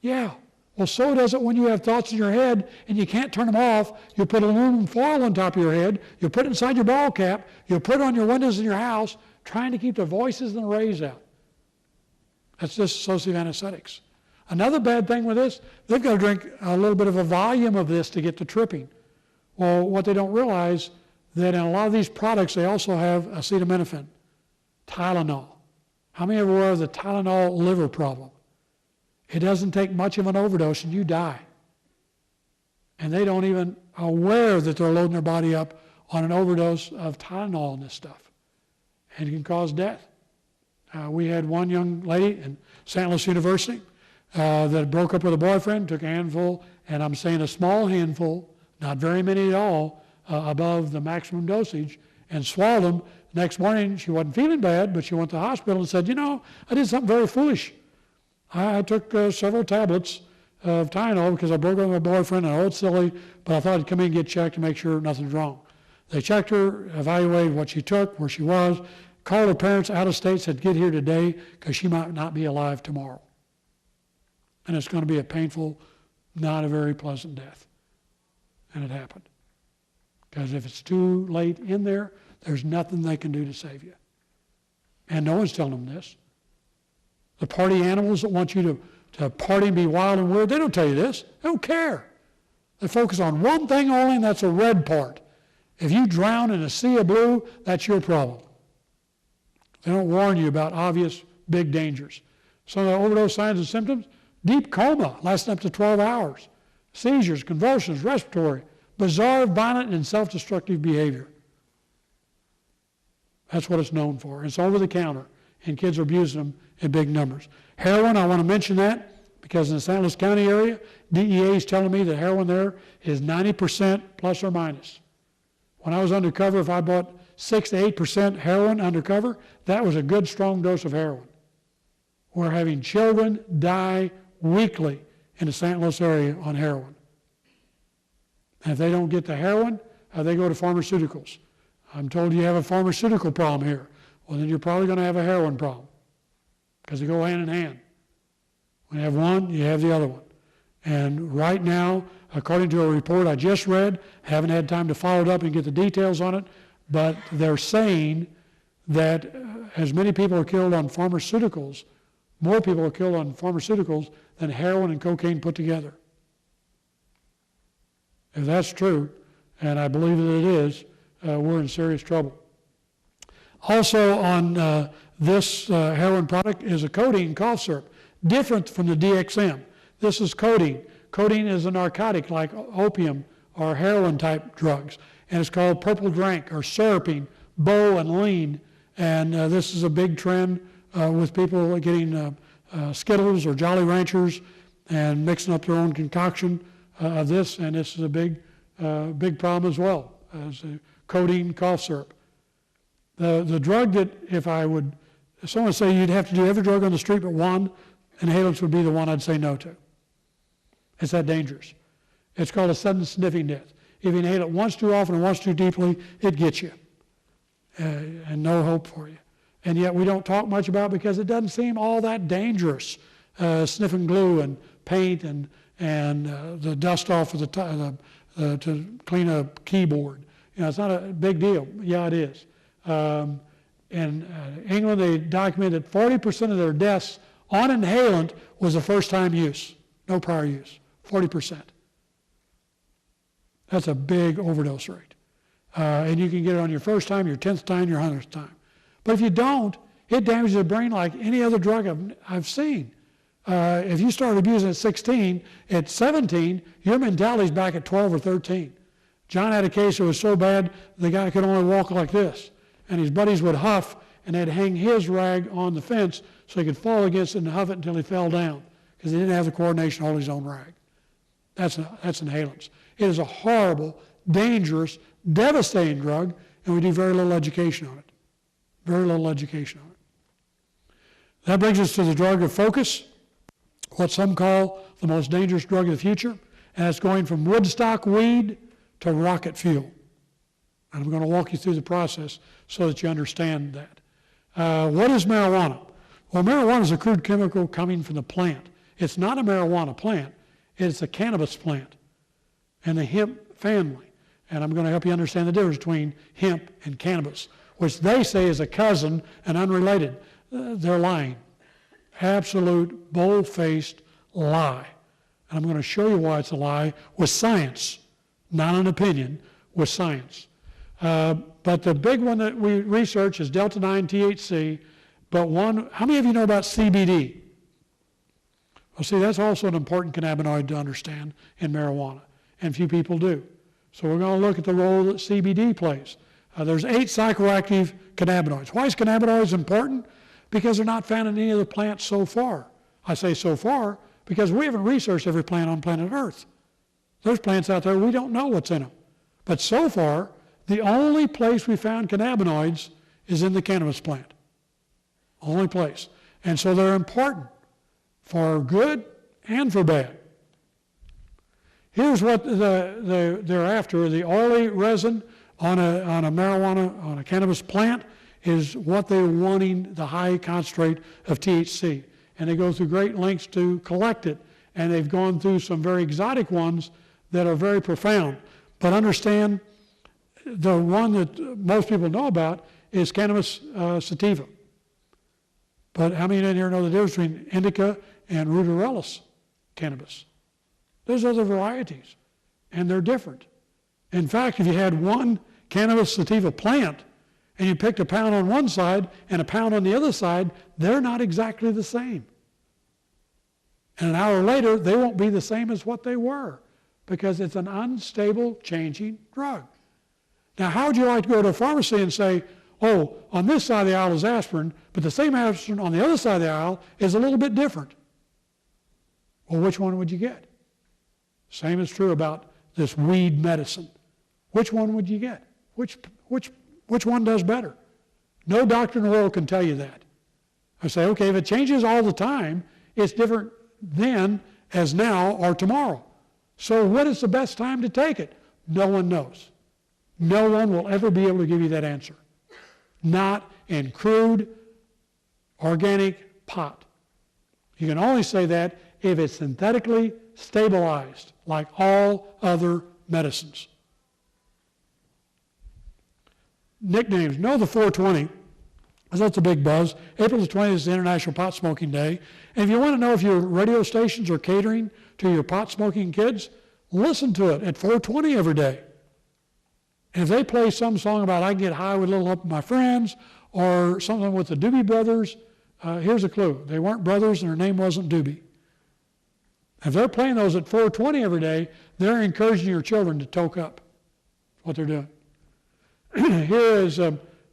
Yeah. Well, so does it when you have thoughts in your head and you can't turn them off. You put aluminum foil on top of your head. You put it inside your ball cap. You put it on your windows in your house, trying to keep the voices and the rays out. That's just dissociative anesthetics. Another bad thing with this, they've got to drink a little bit of a volume of this to get to tripping. Well, what they don't realize, that in a lot of these products, they also have acetaminophen, Tylenol. How many are aware of the Tylenol liver problem? It doesn't take much of an overdose and you die. And they don't even aware that they're loading their body up on an overdose of Tylenol and this stuff. And it can cause death. We had one young lady in St. Louis University that broke up with a boyfriend, took a handful, and I'm saying a small handful, not very many at all, above the maximum dosage, and swallowed them. Next morning, she wasn't feeling bad, but she went to the hospital and said, I did something very foolish. I took several tablets of Tylenol because I broke up with my boyfriend, and I was silly, but I thought I'd come in and get checked to make sure nothing's wrong. They checked her, evaluated what she took, where she was, called her parents out of state, said, get here today because she might not be alive tomorrow. And it's going to be a painful, not a very pleasant death. And it happened. Because if it's too late in there, there's nothing they can do to save you. And no one's telling them this. The party animals that want you to party and be wild and weird, they don't tell you this. They don't care. They focus on one thing only, and that's a red part. If you drown in a sea of blue, that's your problem. They don't warn you about obvious big dangers. Some of the overdose signs and symptoms, deep coma lasting up to 12 hours, seizures, convulsions, respiratory, bizarre, violent, and self-destructive behavior. That's what it's known for. It's over the counter, and kids are abusing them in big numbers. Heroin, I want to mention that because in the St. Louis County area, DEA is telling me that heroin there is 90% plus or minus. When I was undercover, if I bought 6 to 8% heroin undercover, that was a good strong dose of heroin. We're having children die weekly in the St. Louis area on heroin. And if they don't get the heroin, they go to pharmaceuticals. I'm told you have a pharmaceutical problem here. Well, then you're probably going to have a heroin problem because they go hand in hand. When you have one, you have the other one. And right now, according to a report I just read, haven't had time to follow it up and get the details on it, but they're saying that as many people are killed on pharmaceuticals, more people are killed on pharmaceuticals than heroin and cocaine put together. If that's true, and I believe that it is, we're in serious trouble. Also on this heroin product is a codeine cough syrup, different from the DXM. This is codeine. Codeine is a narcotic like opium or heroin-type drugs, and it's called purple drink or syruping, bow and lean, and this is a big trend with people getting Skittles or Jolly Ranchers and mixing up their own concoction of this, and this is a big problem as well, as a codeine cough syrup. The drug that if someone say you'd have to do every drug on the street but one, inhalants would be the one I'd say no to. It's that dangerous. It's called a sudden sniffing death. If you inhale it once too often and once too deeply, it gets you. And no hope for you. And yet we don't talk much about it because it doesn't seem all that dangerous. Sniffing glue and paint and the dust off of to clean a keyboard. It's not a big deal. Yeah, it is. In England, they documented 40% of their deaths on inhalant was a first-time use, no prior use, 40%. That's a big overdose rate. And you can get it on your first time, your 10th time, your 100th time. But if you don't, it damages the brain like any other drug I've seen. If you start abusing at 16, at 17, your mentality's back at 12 or 13. John had a case that was so bad, the guy could only walk like this. And his buddies would huff, and they'd hang his rag on the fence so he could fall against it and huff it until he fell down, because he didn't have the coordination to hold his own rag. That's inhalants. It is a horrible, dangerous, devastating drug, and we do very little education on it. Very little education on it. That brings us to the drug of focus, what some call the most dangerous drug of the future, and it's going from Woodstock weed to rocket fuel. And I'm going to walk you through the process so that you understand that. What is marijuana? Well, marijuana is a crude chemical coming from the plant. It's not a marijuana plant. It's a cannabis plant and the hemp family. And I'm going to help you understand the difference between hemp and cannabis, which they say is a cousin and unrelated. They're lying. Absolute, bold-faced lie. And I'm going to show you why it's a lie with science, not an opinion, with science. But the big one that we research is delta-9 THC. But how many of you know about CBD? Well, see, that's also an important cannabinoid to understand in marijuana, and few people do. So we're going to look at the role that CBD plays. There's 8 psychoactive cannabinoids. Why is cannabinoids important? Because they're not found in any of the plants so far. I say so far because we haven't researched every plant on planet Earth. There's plants out there we don't know what's in them. But so far, the only place we found cannabinoids is in the cannabis plant. Only place. And so they're important for good and for bad. Here's what they're after. The oily resin on a marijuana, on a cannabis plant, is what they're wanting, the high concentrate of THC. And they go through great lengths to collect it. And they've gone through some very exotic ones that are very profound. But understand, the one that most people know about is cannabis sativa. But how many in here know the difference between indica and ruderalis cannabis? There's other varieties, and they're different. In fact, if you had one cannabis sativa plant, and you picked a pound on one side and a pound on the other side, they're not exactly the same. And an hour later, they won't be the same as what they were, because it's an unstable, changing drug. Now, how would you like to go to a pharmacy and say, oh, on this side of the aisle is aspirin, but the same aspirin on the other side of the aisle is a little bit different? Well, which one would you get? Same is true about this weed medicine. Which one would you get? Which one does better? No doctor in the world can tell you that. I say, okay, if it changes all the time, it's different then as now or tomorrow. So when is the best time to take it? No one knows. No one will ever be able to give you that answer. Not in crude, organic pot. You can only say that if it's synthetically stabilized, like all other medicines. Nicknames. Know the 420, because that's a big buzz. April the 20th is the International Pot Smoking Day. And if you want to know if your radio stations are catering to your pot smoking kids, listen to it at 420 every day. And if they play some song about I get high with a little help of my friends, or something with the Doobie Brothers, here's a clue. They weren't brothers and their name wasn't Doobie. If they're playing those at 420 every day, they're encouraging your children to toke up. That's what they're doing. Here is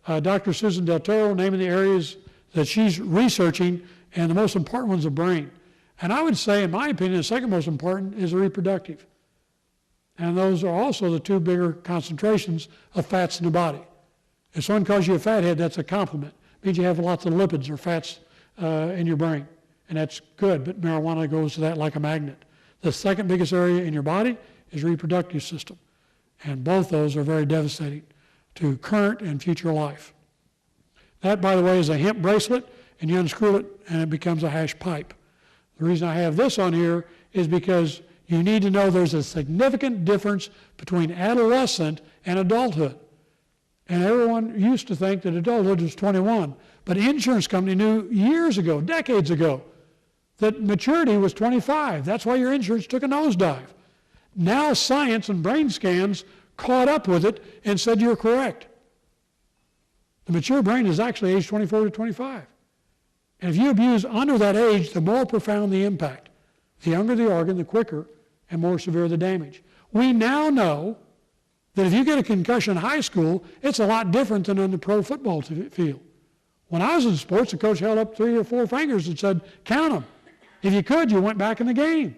Dr. Susan Del Toro naming the areas that she's researching, and the most important one's the brain. And I would say, in my opinion, the second most important is the reproductive. And those are also the 2 bigger concentrations of fats in the body. If someone calls you a fathead, that's a compliment. It means you have lots of lipids or fats in your brain. And that's good, but marijuana goes to that like a magnet. The second biggest area in your body is the reproductive system. And both those are very devastating to current and future life. That, by the way, is a hemp bracelet, and you unscrew it and it becomes a hash pipe. The reason I have this on here is because you need to know there's a significant difference between adolescent and adulthood. And everyone used to think that adulthood was 21. But the insurance company knew years ago, decades ago, that maturity was 25. That's why your insurance took a nosedive. Now science and brain scans caught up with it and said you're correct. The mature brain is actually age 24 to 25. And if you abuse under that age, the more profound the impact. The younger the organ, the quicker and more severe the damage. We now know that if you get a concussion in high school, it's a lot different than on the pro football field. When I was in sports, the coach held up 3 or 4 fingers and said, count them. If you could, you went back in the game.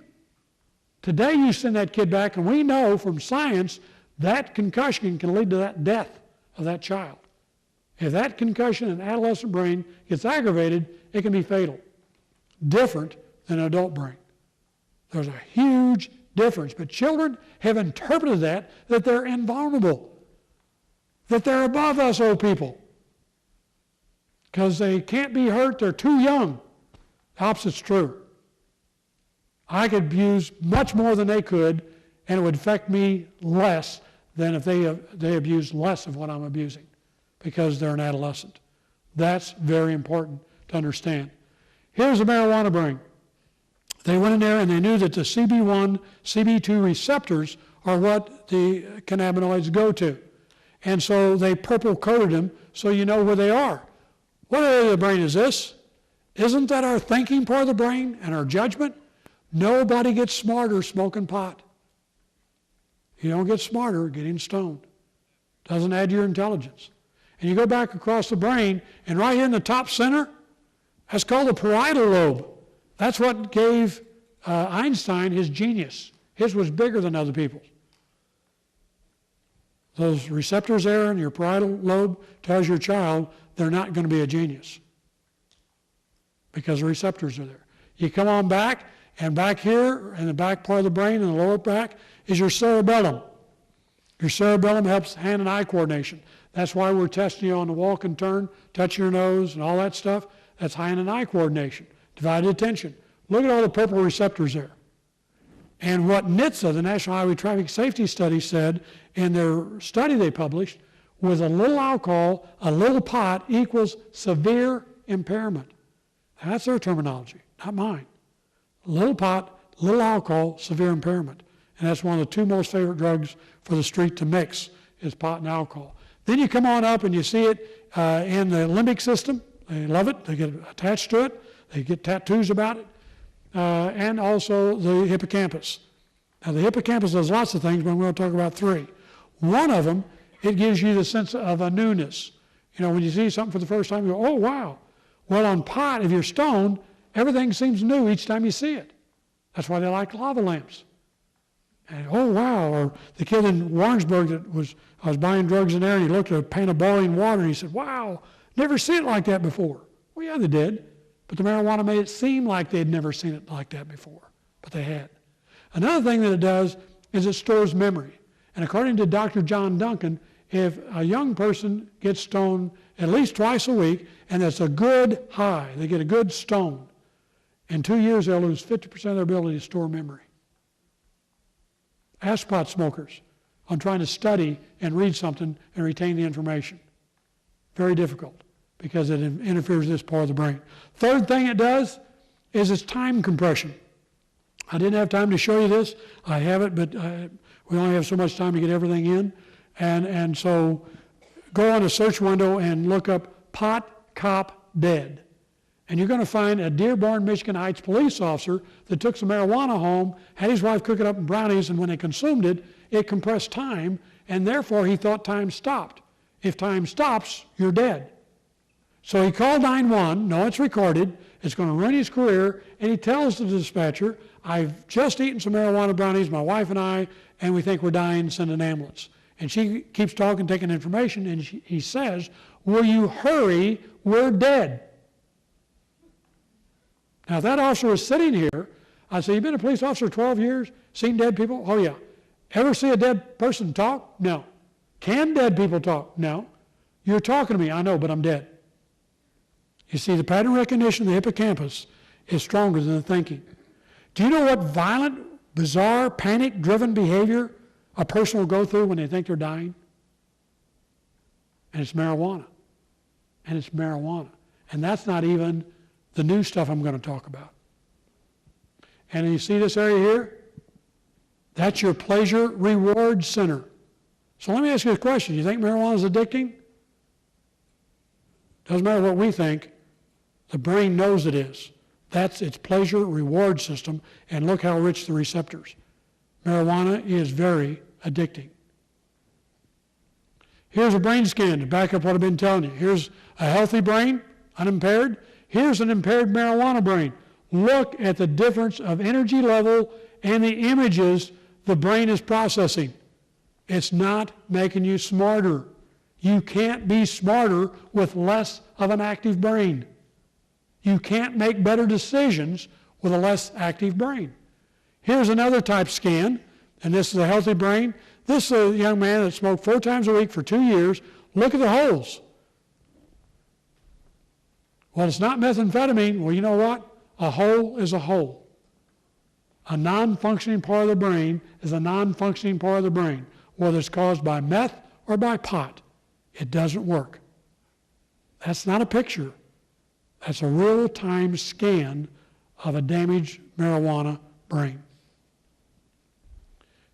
Today, you send that kid back, and we know from science that concussion can lead to that death of that child. If that concussion in adolescent brain gets aggravated, it can be fatal. Different than an adult brain. There's a huge difference. But children have interpreted that they're invulnerable. that they're above us old people. Because they can't be hurt, they're too young. The opposite's true. I could abuse much more than they could, and it would affect me less than if they abused less of what I'm abusing, because they're an adolescent. That's very important to understand. Here's the marijuana brain. They went in there and they knew that the CB1, CB2 receptors are what the cannabinoids go to. And so they purple coated them so you know where they are. What area of the brain is this? Isn't that our thinking part of the brain and our judgment? Nobody gets smarter smoking pot. You don't get smarter getting stoned. Doesn't add to your intelligence. And you go back across the brain, and right here in the top center, that's called the parietal lobe. That's what gave Einstein his genius. His was bigger than other people's. Those receptors there in your parietal lobe tells your child they're not going to be a genius because the receptors are there. You come on back, and back here in the back part of the brain, in the lower back, is your cerebellum. Your cerebellum helps hand and eye coordination. That's why we're testing you on the walk and turn, touch your nose, and all that stuff. That's hand and eye coordination, divided attention. Look at all the purple receptors there. And what NHTSA, the National Highway Traffic Safety Study, said in their study they published, was a little alcohol, a little pot equals severe impairment. That's their terminology, not mine. A little pot, little alcohol, severe impairment. And that's one of the two most favorite drugs for the street to mix is pot and alcohol. Then you come on up and you see it in the limbic system. They love it. They get attached to it. They get tattoos about it. And also the hippocampus. Now the hippocampus does lots of things, but I'm going to talk about three. One of them, it gives you the sense of a newness. You know, when you see something for the first time, you go, oh, wow. Well, on pot, if you're stoned, everything seems new each time you see it. That's why they like lava lamps. And, oh, wow. Or the kid in Warrensburg I was buying drugs in there, and he looked at a pan of boiling water, and he said, wow, never seen it like that before. Well, yeah, they did. But the marijuana made it seem like they'd never seen it like that before. But they had. Another thing that it does is it stores memory. And according to Dr. John Duncan, if a young person gets stoned at least twice a week, and that's a good high, they get a good stone, in 2 years they'll lose 50% of their ability to store memory. Ask pot smokers on trying to study and read something and retain the information. Very difficult because it interferes with this part of the brain. Third thing it does is its time compression. I didn't have time to show you this. I have it, but we only have so much time to get everything in. And so go on a search window and look up pot cop dead. And you're going to find a Dearborn, Michigan Heights police officer that took some marijuana home, had his wife cook it up in brownies, and when they consumed it, it compressed time, and therefore he thought time stopped. If time stops, you're dead. So he called 911, no, it's recorded, it's going to ruin his career, and he tells the dispatcher, I've just eaten some marijuana brownies, my wife and I, and we think we're dying, send an ambulance. And she keeps talking, taking information, and he says, will you hurry, we're dead. Now, if that officer was sitting here, I'd say, you've been a police officer 12 years, seen dead people? Oh, yeah. Ever see a dead person talk? No. Can dead people talk? No. You're talking to me, I know, but I'm dead. You see, the pattern recognition of the hippocampus is stronger than the thinking. Do you know what violent, bizarre, panic-driven behavior a person will go through when they think they're dying? And it's marijuana. And it's marijuana. And that's not even the new stuff I'm going to talk about. And you see this area here? That's your pleasure reward center. So let me ask you a question. You think marijuana is addicting? Doesn't matter what we think. The brain knows it is. That's its pleasure reward system, and look how rich the receptors. Marijuana is very addicting. Here's a brain scan to back up what I've been telling you. Here's a healthy brain, unimpaired. Here's an impaired marijuana brain. Look at the difference of energy level and the images the brain is processing. It's not making you smarter. You can't be smarter with less of an active brain. You can't make better decisions with a less active brain. Here's another type scan, and this is a healthy brain. This is a young man that smoked 4 times a week for 2 years. Look at the holes. Well, it's not methamphetamine. Well, you know what? A hole is a hole. A non-functioning part of the brain is a non-functioning part of the brain, whether it's caused by meth or by pot. It doesn't work. That's not a picture. That's a real-time scan of a damaged marijuana brain.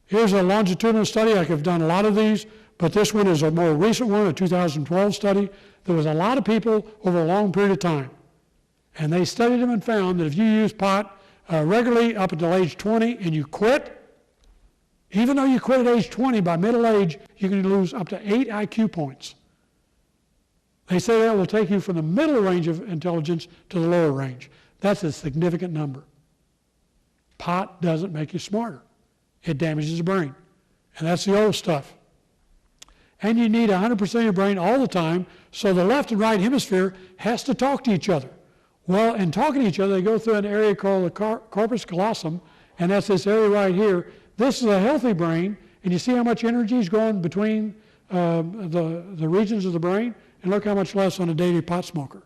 Here's a longitudinal study. I could have done a lot of these, but this one is a more recent one, a 2012 study. There was a lot of people over a long period of time. And they studied them and found that if you use pot regularly up until age 20 and you quit, even though you quit at age 20, by middle age, you can lose up to 8 IQ points. They say that will take you from the middle range of intelligence to the lower range. That's a significant number. Pot doesn't make you smarter. It damages the brain. And that's the old stuff. And you need 100% of your brain all the time, so the left and right hemisphere has to talk to each other. Well, in talking to each other, they go through an area called the corpus callosum, and that's this area right here. This is a healthy brain, and you see how much energy is going between the regions of the brain, and look how much less on a daily pot smoker.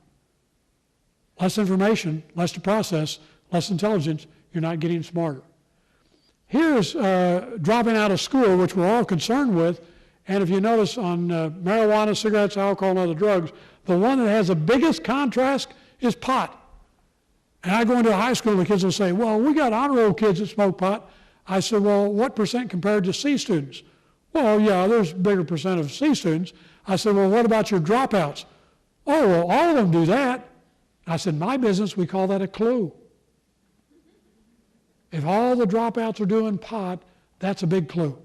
Less information, less to process, less intelligence, you're not getting smarter. Here's dropping out of school, which we're all concerned with, and if you notice on marijuana, cigarettes, alcohol, and other drugs, the one that has the biggest contrast is pot. And I go into a high school and the kids will say, well, we got honor roll kids that smoke pot. I said, well, what percent compared to C students? Well, yeah, there's a bigger percent of C students. I said, well, what about your dropouts? Oh, well, all of them do that. I said, my business, we call that a clue. If all the dropouts are doing pot, that's a big clue.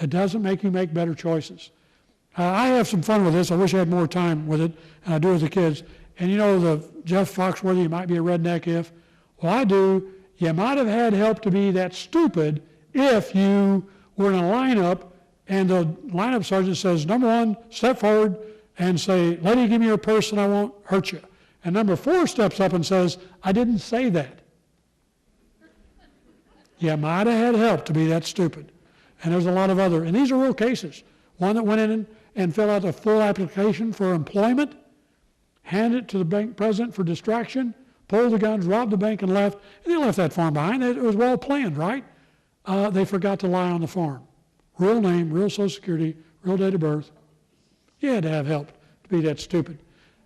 It doesn't make you make better choices. I have some fun with this. I wish I had more time with it, and I do with the kids. And you know the Jeff Foxworthy, you might be a redneck if. Well, I do. You might have had help to be that stupid if you were in a lineup and the lineup sergeant says, number 1, step forward and say, lady, give me your purse and I won't hurt you. And number 4 steps up and says, I didn't say that. You might have had help to be that stupid. And there's a lot of other, and these are real cases. One that went in and filled out a full application for employment, handed it to the bank president for distraction, pulled the guns, robbed the bank, and left. And they left that farm behind. It was well planned, right? They forgot to lie on the farm. Real name, real Social Security, real date of birth. You had to have help to be that stupid.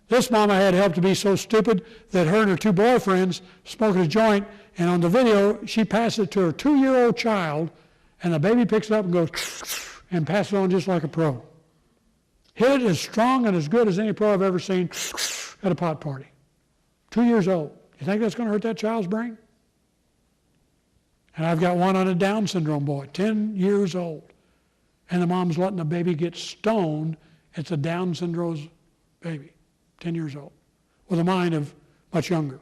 This mama had help to be so stupid that her and her 2 boyfriends smoking a joint, and on the video, she passed it to her 2-year-old child, and the baby picks it up and goes and passes it on just like a pro. Hit it as strong and as good as any pro I've ever seen at a pot party. 2 years old. You think that's going to hurt that child's brain? And I've got one on a Down syndrome boy, 10 years old. And the mom's letting the baby get stoned. It's a Down syndrome baby, 10 years old, with a mind of much younger.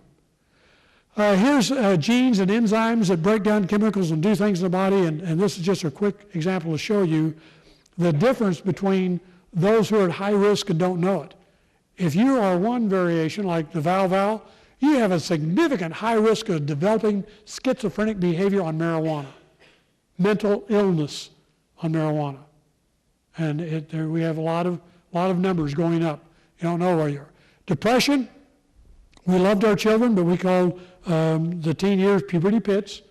Here's genes and enzymes that break down chemicals and do things in the body, and this is just a quick example to show you the difference between those who are at high risk and don't know it. If you are one variation, like the Val, you have a significant high risk of developing schizophrenic behavior on marijuana, mental illness on marijuana. And we have a lot of numbers going up. You don't know where you are. Depression, we loved our children, but we called the teen years puberty pits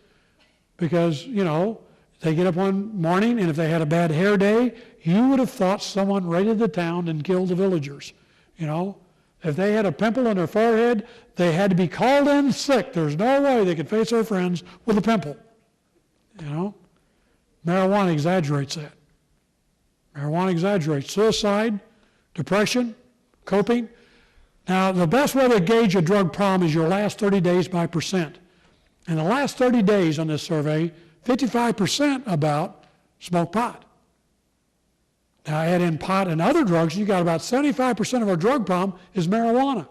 because, you know, they get up one morning and if they had a bad hair day, you would have thought someone raided the town and killed the villagers. You know, if they had a pimple on their forehead, they had to be called in sick. There's no way they could face their friends with a pimple. You know, marijuana exaggerates that. Marijuana exaggerates suicide, depression, coping. Now, the best way to gauge a drug problem is your last 30 days by percent. In the last 30 days on this survey, 55% about smoke pot. Now, add in pot and other drugs, you got about 75% of our drug problem is marijuana.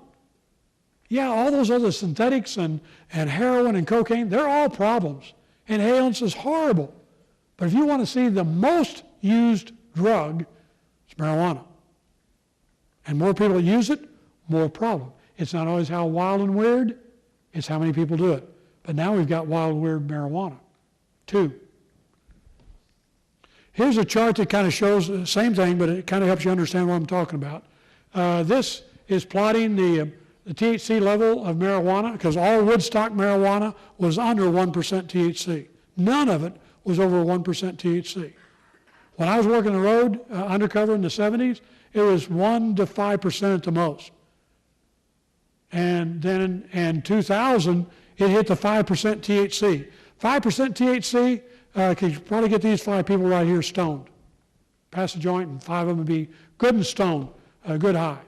Yeah, all those other synthetics and heroin and cocaine, they're all problems. Inhalants is horrible. But if you want to see the most used drug, it's marijuana. And more people use it, more problem. It's not always how wild and weird, it's how many people do it. But now we've got wild, weird marijuana. 2. Here's a chart that kind of shows the same thing, but it kind of helps you understand what I'm talking about. This is plotting the THC level of marijuana, because all Woodstock marijuana was under 1% THC. None of it was over 1% THC. When I was working the road undercover in the 70s, it was 1 to 5% at the most. And then in 2000, it hit the 5% THC. 5% THC, could you probably get these 5 people right here stoned. Pass a joint and 5 of them would be good and stoned, good high.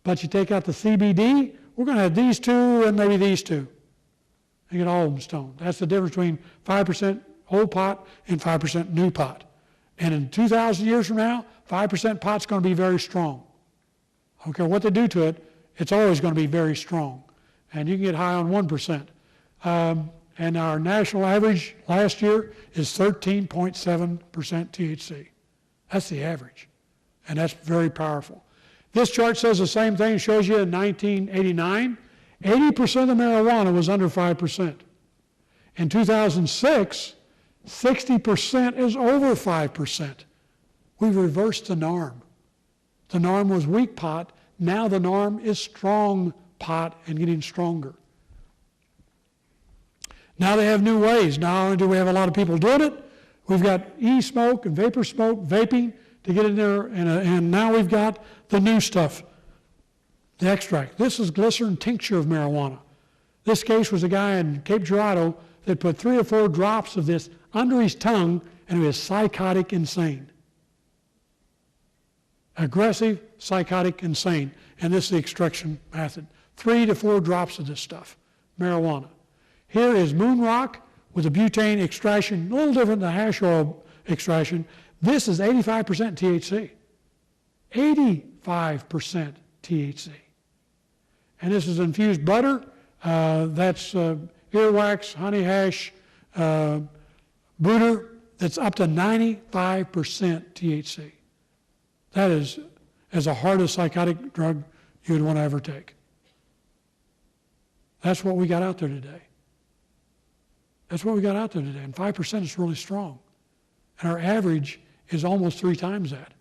But you take out the CBD, we're going to have these 2 and maybe these 2. And get all of them stoned. That's the difference between 5% old pot and 5% new pot. And in 2,000 years from now, 5% pot's going to be very strong. I don't care what they do to it, it's always going to be very strong. And you can get high on 1%. And our national average last year is 13.7% THC. That's the average. And that's very powerful. This chart says the same thing. It shows you in 1989, 80% of the marijuana was under 5%. In 2006, 60% is over 5%. We've reversed the norm. The norm was weak pot. Now the norm is strong pot and getting stronger. Now they have new ways. Not only do we have a lot of people doing it, we've got e-smoke and vapor smoke, vaping to get in there, and now we've got the new stuff, the extract. This is glycerin tincture of marijuana. This case was a guy in Cape Girardeau that put 3 or 4 drops of this under his tongue, and he was psychotic insane. Aggressive, psychotic, insane. And this is the extraction method. 3 to 4 drops of this stuff, marijuana. Here is moon rock with a butane extraction, a little different than hash oil extraction. This is 85% THC. 85% THC. And this is infused butter. That's earwax, honey hash, Butter, that's up to 95% THC. That is as the hardest psychotic drug you would want to ever take. That's what we got out there today. That's what we got out there today. And 5% is really strong. And our average is almost 3 times that.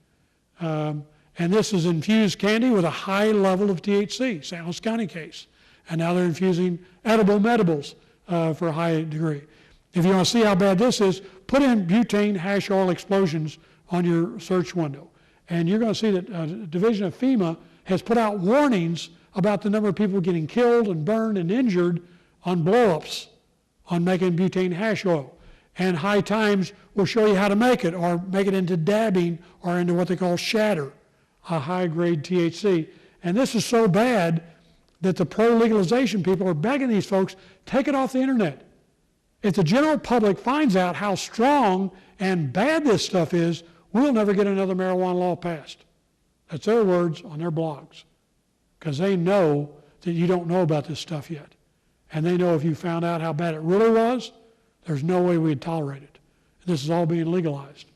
And this is infused candy with a high level of THC, St. Louis County case. And now they're infusing edible medibles for a high degree. If you want to see how bad this is, put in butane hash oil explosions on your search window. And you're going to see that a division of FEMA has put out warnings about the number of people getting killed and burned and injured on blow-ups on making butane hash oil. And High Times will show you how to make it, or make it into dabbing, or into what they call shatter, a high-grade THC. And this is so bad that the pro-legalization people are begging these folks, take it off the internet. If the general public finds out how strong and bad this stuff is, we'll never get another marijuana law passed. That's their words on their blogs, because they know that you don't know about this stuff yet. And they know if you found out how bad it really was, there's no way we'd tolerate it. This is all being legalized.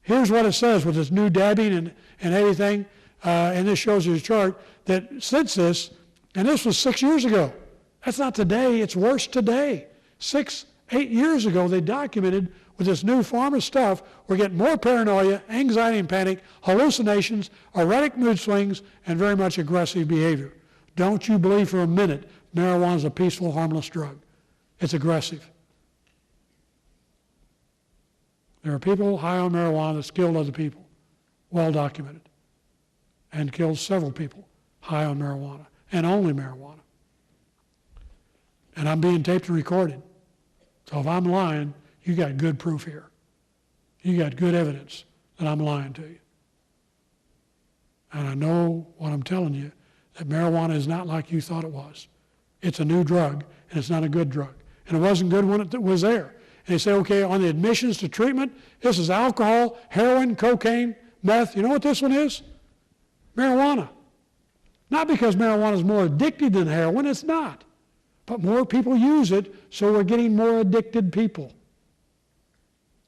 Here's what it says with this new dabbing and everything, and this shows you a chart that since this, and this was 6 years ago. That's not today, it's worse today. 6, 8 years ago, they documented with this new pharma stuff, we're getting more paranoia, anxiety and panic, hallucinations, erratic mood swings, and very much aggressive behavior. Don't you believe for a minute marijuana is a peaceful, harmless drug. It's aggressive. There are people high on marijuana that's killed other people, well documented, and killed several people high on marijuana, and only marijuana. And I'm being taped and recorded. So if I'm lying, you got good proof here. You got good evidence that I'm lying to you. And I know what I'm telling you, that marijuana is not like you thought it was. It's a new drug, and it's not a good drug. And it wasn't good when it was there. And they say, okay, on the admissions to treatment, this is alcohol, heroin, cocaine, meth. You know what this one is? Marijuana. Not because marijuana is more addictive than heroin, it's not. But more people use it, so we're getting more addicted people.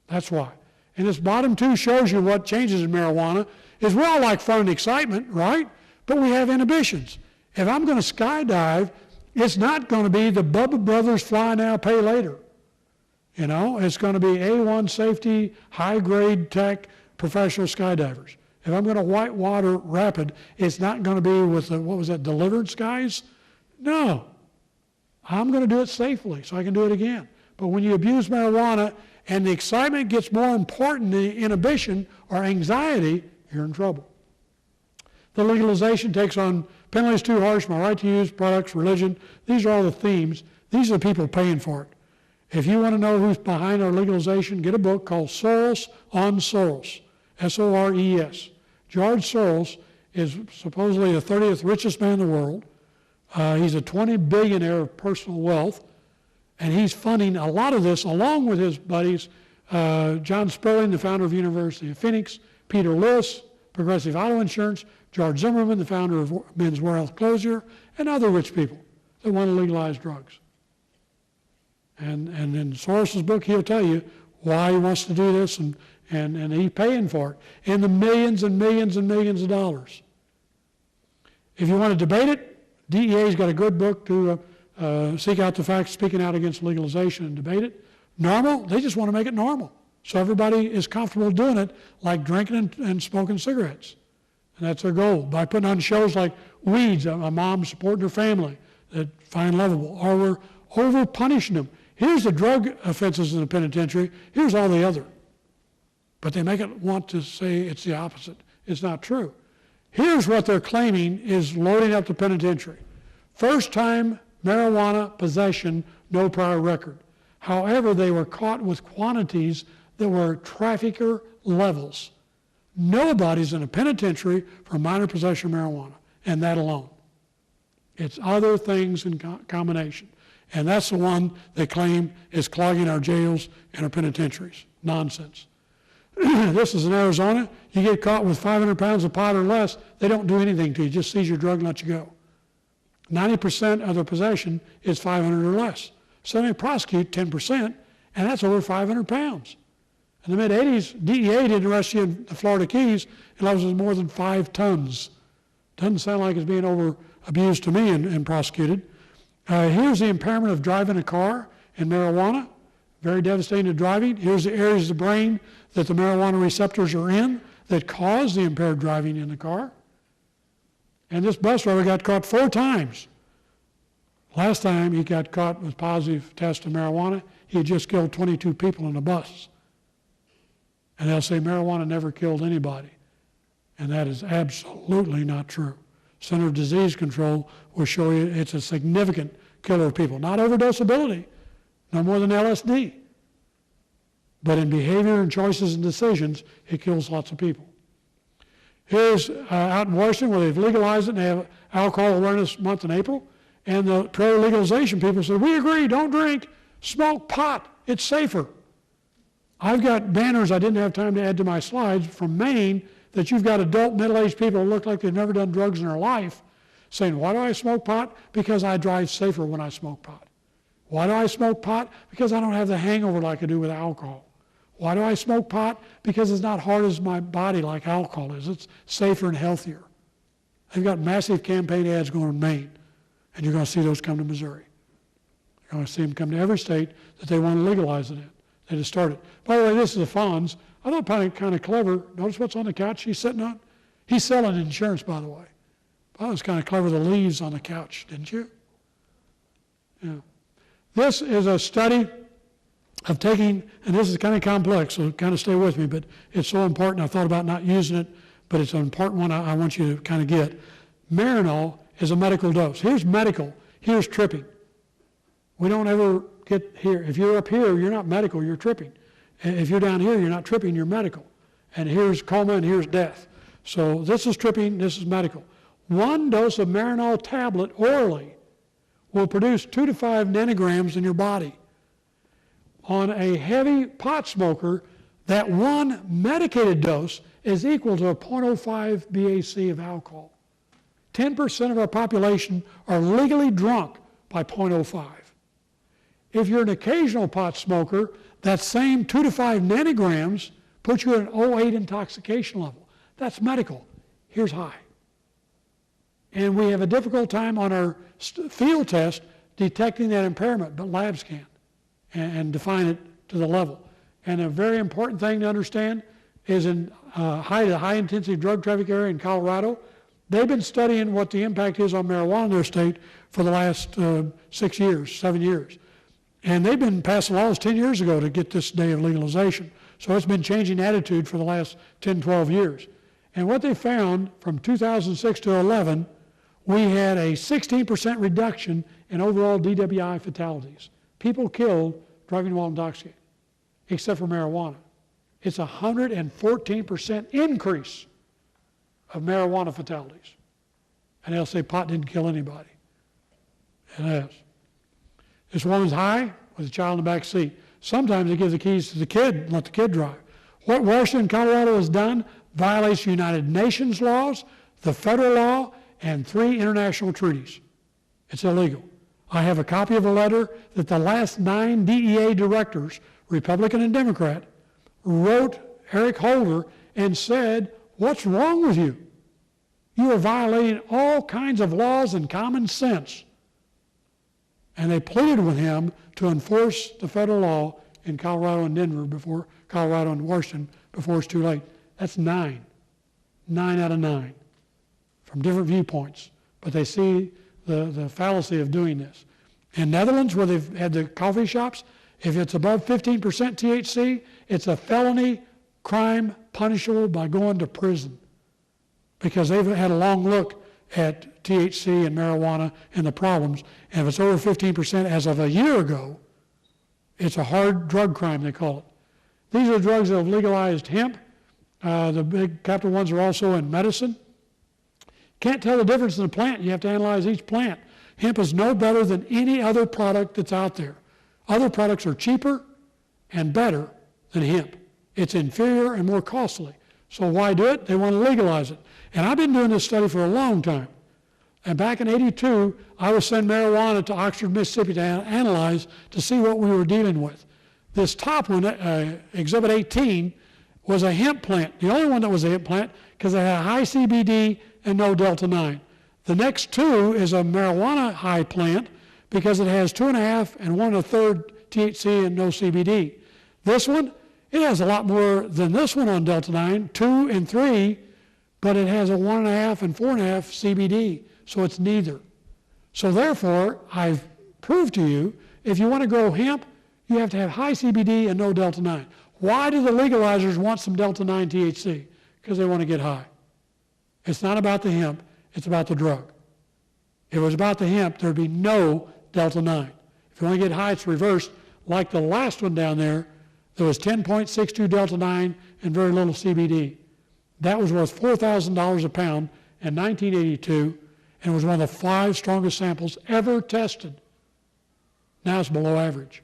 That's why. And this bottom 2 shows you what changes in marijuana is we all like fun and excitement, right? But we have inhibitions. If I'm going to skydive, it's not going to be the Bubba Brothers fly now, pay later. You know, it's going to be A1 safety, high-grade tech, professional skydivers. If I'm going to whitewater rapid, it's not going to be with the, what was that, Deliverance guys? No. I'm going to do it safely so I can do it again. But when you abuse marijuana and the excitement gets more important than the inhibition or anxiety, you're in trouble. The legalization takes on penalties too harsh, my right to use, products, religion. These are all the themes. These are the people paying for it. If you want to know who's behind our legalization, get a book called Soros on Soros, S-O-R-E-S. George Soros is supposedly the 30th richest man in the world. He's a 20 billionaire of personal wealth, and he's funding a lot of this along with his buddies, John Sperling, the founder of University of Phoenix, Peter Lewis, Progressive Auto Insurance, George Zimmerman, the founder of Men's Wearhealth Closure, and other rich people that want to legalize drugs. And in Soros's book, he'll tell you why he wants to do this, and he's paying for it in the millions and millions and millions of dollars. If you want to debate it, DEA's got a good book to seek out the facts, speaking out against legalization and debate it. Normal, they just want to make it normal. So everybody is comfortable doing it, like drinking and smoking cigarettes. And that's their goal. By putting on shows like Weeds, a mom supporting her family that find lovable, or we're over-punishing them. Here's the drug offenses in the penitentiary, here's all the other. But they make it want to say it's the opposite. It's not true. Here's what they're claiming is loading up the penitentiary. First time marijuana possession, no prior record. However, they were caught with quantities that were trafficker levels. Nobody's in a penitentiary for minor possession of marijuana, and that alone. It's other things in combination. And that's the one they claim is clogging our jails and our penitentiaries. Nonsense. This is in Arizona. You get caught with 500 pounds of pot or less, they don't do anything to you, just seize your drug and let you go. 90% of the possession is 500 or less. So they prosecute 10%, and that's over 500 pounds. In the mid-'80s, DEA didn't arrest you in the Florida Keys unless it was more than 5 tons. Doesn't sound like it's being over-abused to me and prosecuted. Here's the impairment of driving a car and marijuana. Very devastating to driving. Here's the areas of the brain that the marijuana receptors are in that cause the impaired driving in the car. And this bus driver got caught 4 times. Last time he got caught with positive test of marijuana, he had just killed 22 people in a bus. And they'll say marijuana never killed anybody. And that is absolutely not true. Center of Disease Control will show you it's a significant killer of people. Not overdosability, no more than LSD. But in behavior and choices and decisions, it kills lots of people. Here's out in Washington where they've legalized it and they have Alcohol Awareness Month in April. And the pro-legalization people said, we agree, don't drink, smoke pot, it's safer. I've got banners I didn't have time to add to my slides from Maine that you've got adult middle-aged people who look like they've never done drugs in their life saying, why do I smoke pot? Because I drive safer when I smoke pot. Why do I smoke pot? Because I don't have the hangover like I do with alcohol. Why do I smoke pot? Because it's not hard as my body like alcohol is. It's safer and healthier. They've got massive campaign ads going in Maine, and you're going to see those come to Missouri. You're going to see them come to every state that they want to legalize it in. They just started. By the way, this is the Fonz. I thought kind of clever. Notice what's on the couch he's sitting on? He's selling insurance, by the way. I thought it was kind of clever, the leaves on the couch, didn't you? Yeah. This is a study of taking, and this is kind of complex, so kind of stay with me, but it's so important. I thought about not using it, but it's an important one I want you to kind of get. Marinol is a medical dose. Here's medical. Here's tripping. We don't ever get here. If you're up here, you're not medical, you're tripping. If you're down here, you're not tripping, you're medical. And here's coma and here's death. So this is tripping, this is medical. 1 dose of Marinol tablet orally will produce 2 to 5 nanograms in your body. On a heavy pot smoker, that 1 medicated dose is equal to a 0.05 BAC of alcohol. 10% of our population are legally drunk by 0.05. If you're an occasional pot smoker, that same 2 to 5 nanograms puts you at an 0.08 intoxication level. That's medical. Here's high. And we have a difficult time on our field test detecting that impairment, but labs can and define it to the level. And a very important thing to understand is in the high-intensity drug traffic area in Colorado, they've been studying what the impact is on marijuana in their state for the last 6 years, 7 years. And they've been passing laws 10 years ago to get this day of legalization. So it's been changing attitude for the last 10, 12 years. And what they found from 2006 to 11, we had a 16% reduction in overall DWI fatalities. People killed driving while intoxicated, except for marijuana. It's a 114% increase of marijuana fatalities. And they'll say pot didn't kill anybody. It has. This woman's high with a child in the back seat. Sometimes they give the keys to the kid and let the kid drive. What Washington, Colorado has done violates United Nations laws, the federal law, and 3 international treaties. It's illegal. I have a copy of a letter that the last 9 DEA directors, Republican and Democrat, wrote Eric Holder and said, "What's wrong with you? You are violating all kinds of laws and common sense." And they pleaded with him to enforce the federal law in Colorado and Denver before Colorado and Washington before it's too late. That's 9 out of 9 from different viewpoints. But they see the fallacy of doing this. In Netherlands, where they've had the coffee shops, if it's above 15% THC, it's a felony crime punishable by going to prison, because they've had a long look at THC and marijuana and the problems. And if it's over 15% as of a year ago, it's a hard drug crime, they call it. These are drugs that have legalized hemp. The big capital ones are also in medicine. Can't tell the difference in the plant. You have to analyze each plant. Hemp is no better than any other product that's out there. Other products are cheaper and better than hemp. It's inferior and more costly. So why do it? They want to legalize it. And I've been doing this study for a long time. And back in '82, I was sending marijuana to Oxford, Mississippi to analyze to see what we were dealing with. This top one, Exhibit 18, was a hemp plant. The only one that was a hemp plant because it had high CBD and no Delta-9. The next 2 is a marijuana high plant because it has 2.5 and 1 1/3 THC and no CBD. This one, it has a lot more than this one on Delta-9, 2 and 3, but it has a 1.5 and 4.5 CBD, so it's neither. So therefore, I've proved to you, if you want to grow hemp, you have to have high CBD and no Delta-9. Why do the legalizers want some Delta-9 THC? Because they want to get high. It's not about the hemp, it's about the drug. If it was about the hemp, there'd be no Delta-9. If you want to get high, it's reversed, like the last one down there. There was 10.62 Delta-9 and very little CBD. That was worth $4,000 a pound in 1982, and was one of the 5 strongest samples ever tested. Now it's below average.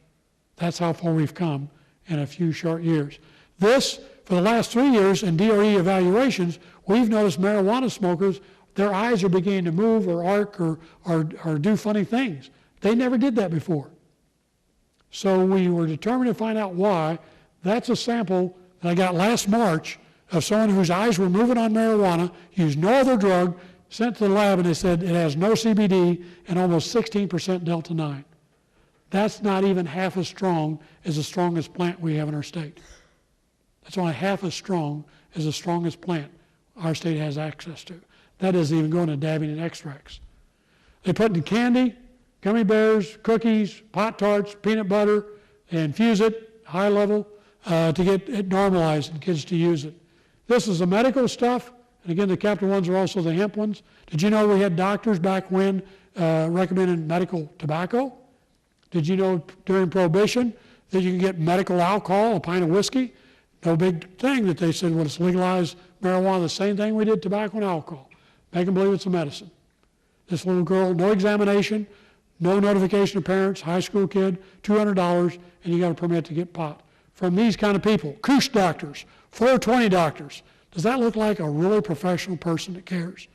That's how far we've come in a few short years. This, for the last 3 years in DRE evaluations, we've noticed marijuana smokers, their eyes are beginning to move or arc or do funny things. They never did that before. So we were determined to find out why. That's a sample that I got last March of someone whose eyes were moving on marijuana, used no other drug, sent to the lab, and they said it has no CBD and almost 16% Delta-9. That's not even half as strong as the strongest plant we have in our state. That's only half as strong as the strongest plant our state has access to. That isn't even going to dabbing and extracts. They put it in candy, gummy bears, cookies, Pop-Tarts, peanut butter. They infuse it high level to get it normalized and kids to use it. This is the medical stuff. And again, the capital ones are also the hemp ones. Did you know we had doctors back when recommending medical tobacco? Did you know during Prohibition that you can get medical alcohol, a pint of whiskey? No big thing that they said, well, let's legalize marijuana. The same thing we did tobacco and alcohol. Make them believe it's a medicine. This little girl, no examination, no notification of parents, high school kid, $200, and you got a permit to get pot. From these kind of people, Koosh doctors, 420 doctors. Does that look like a really professional person that cares?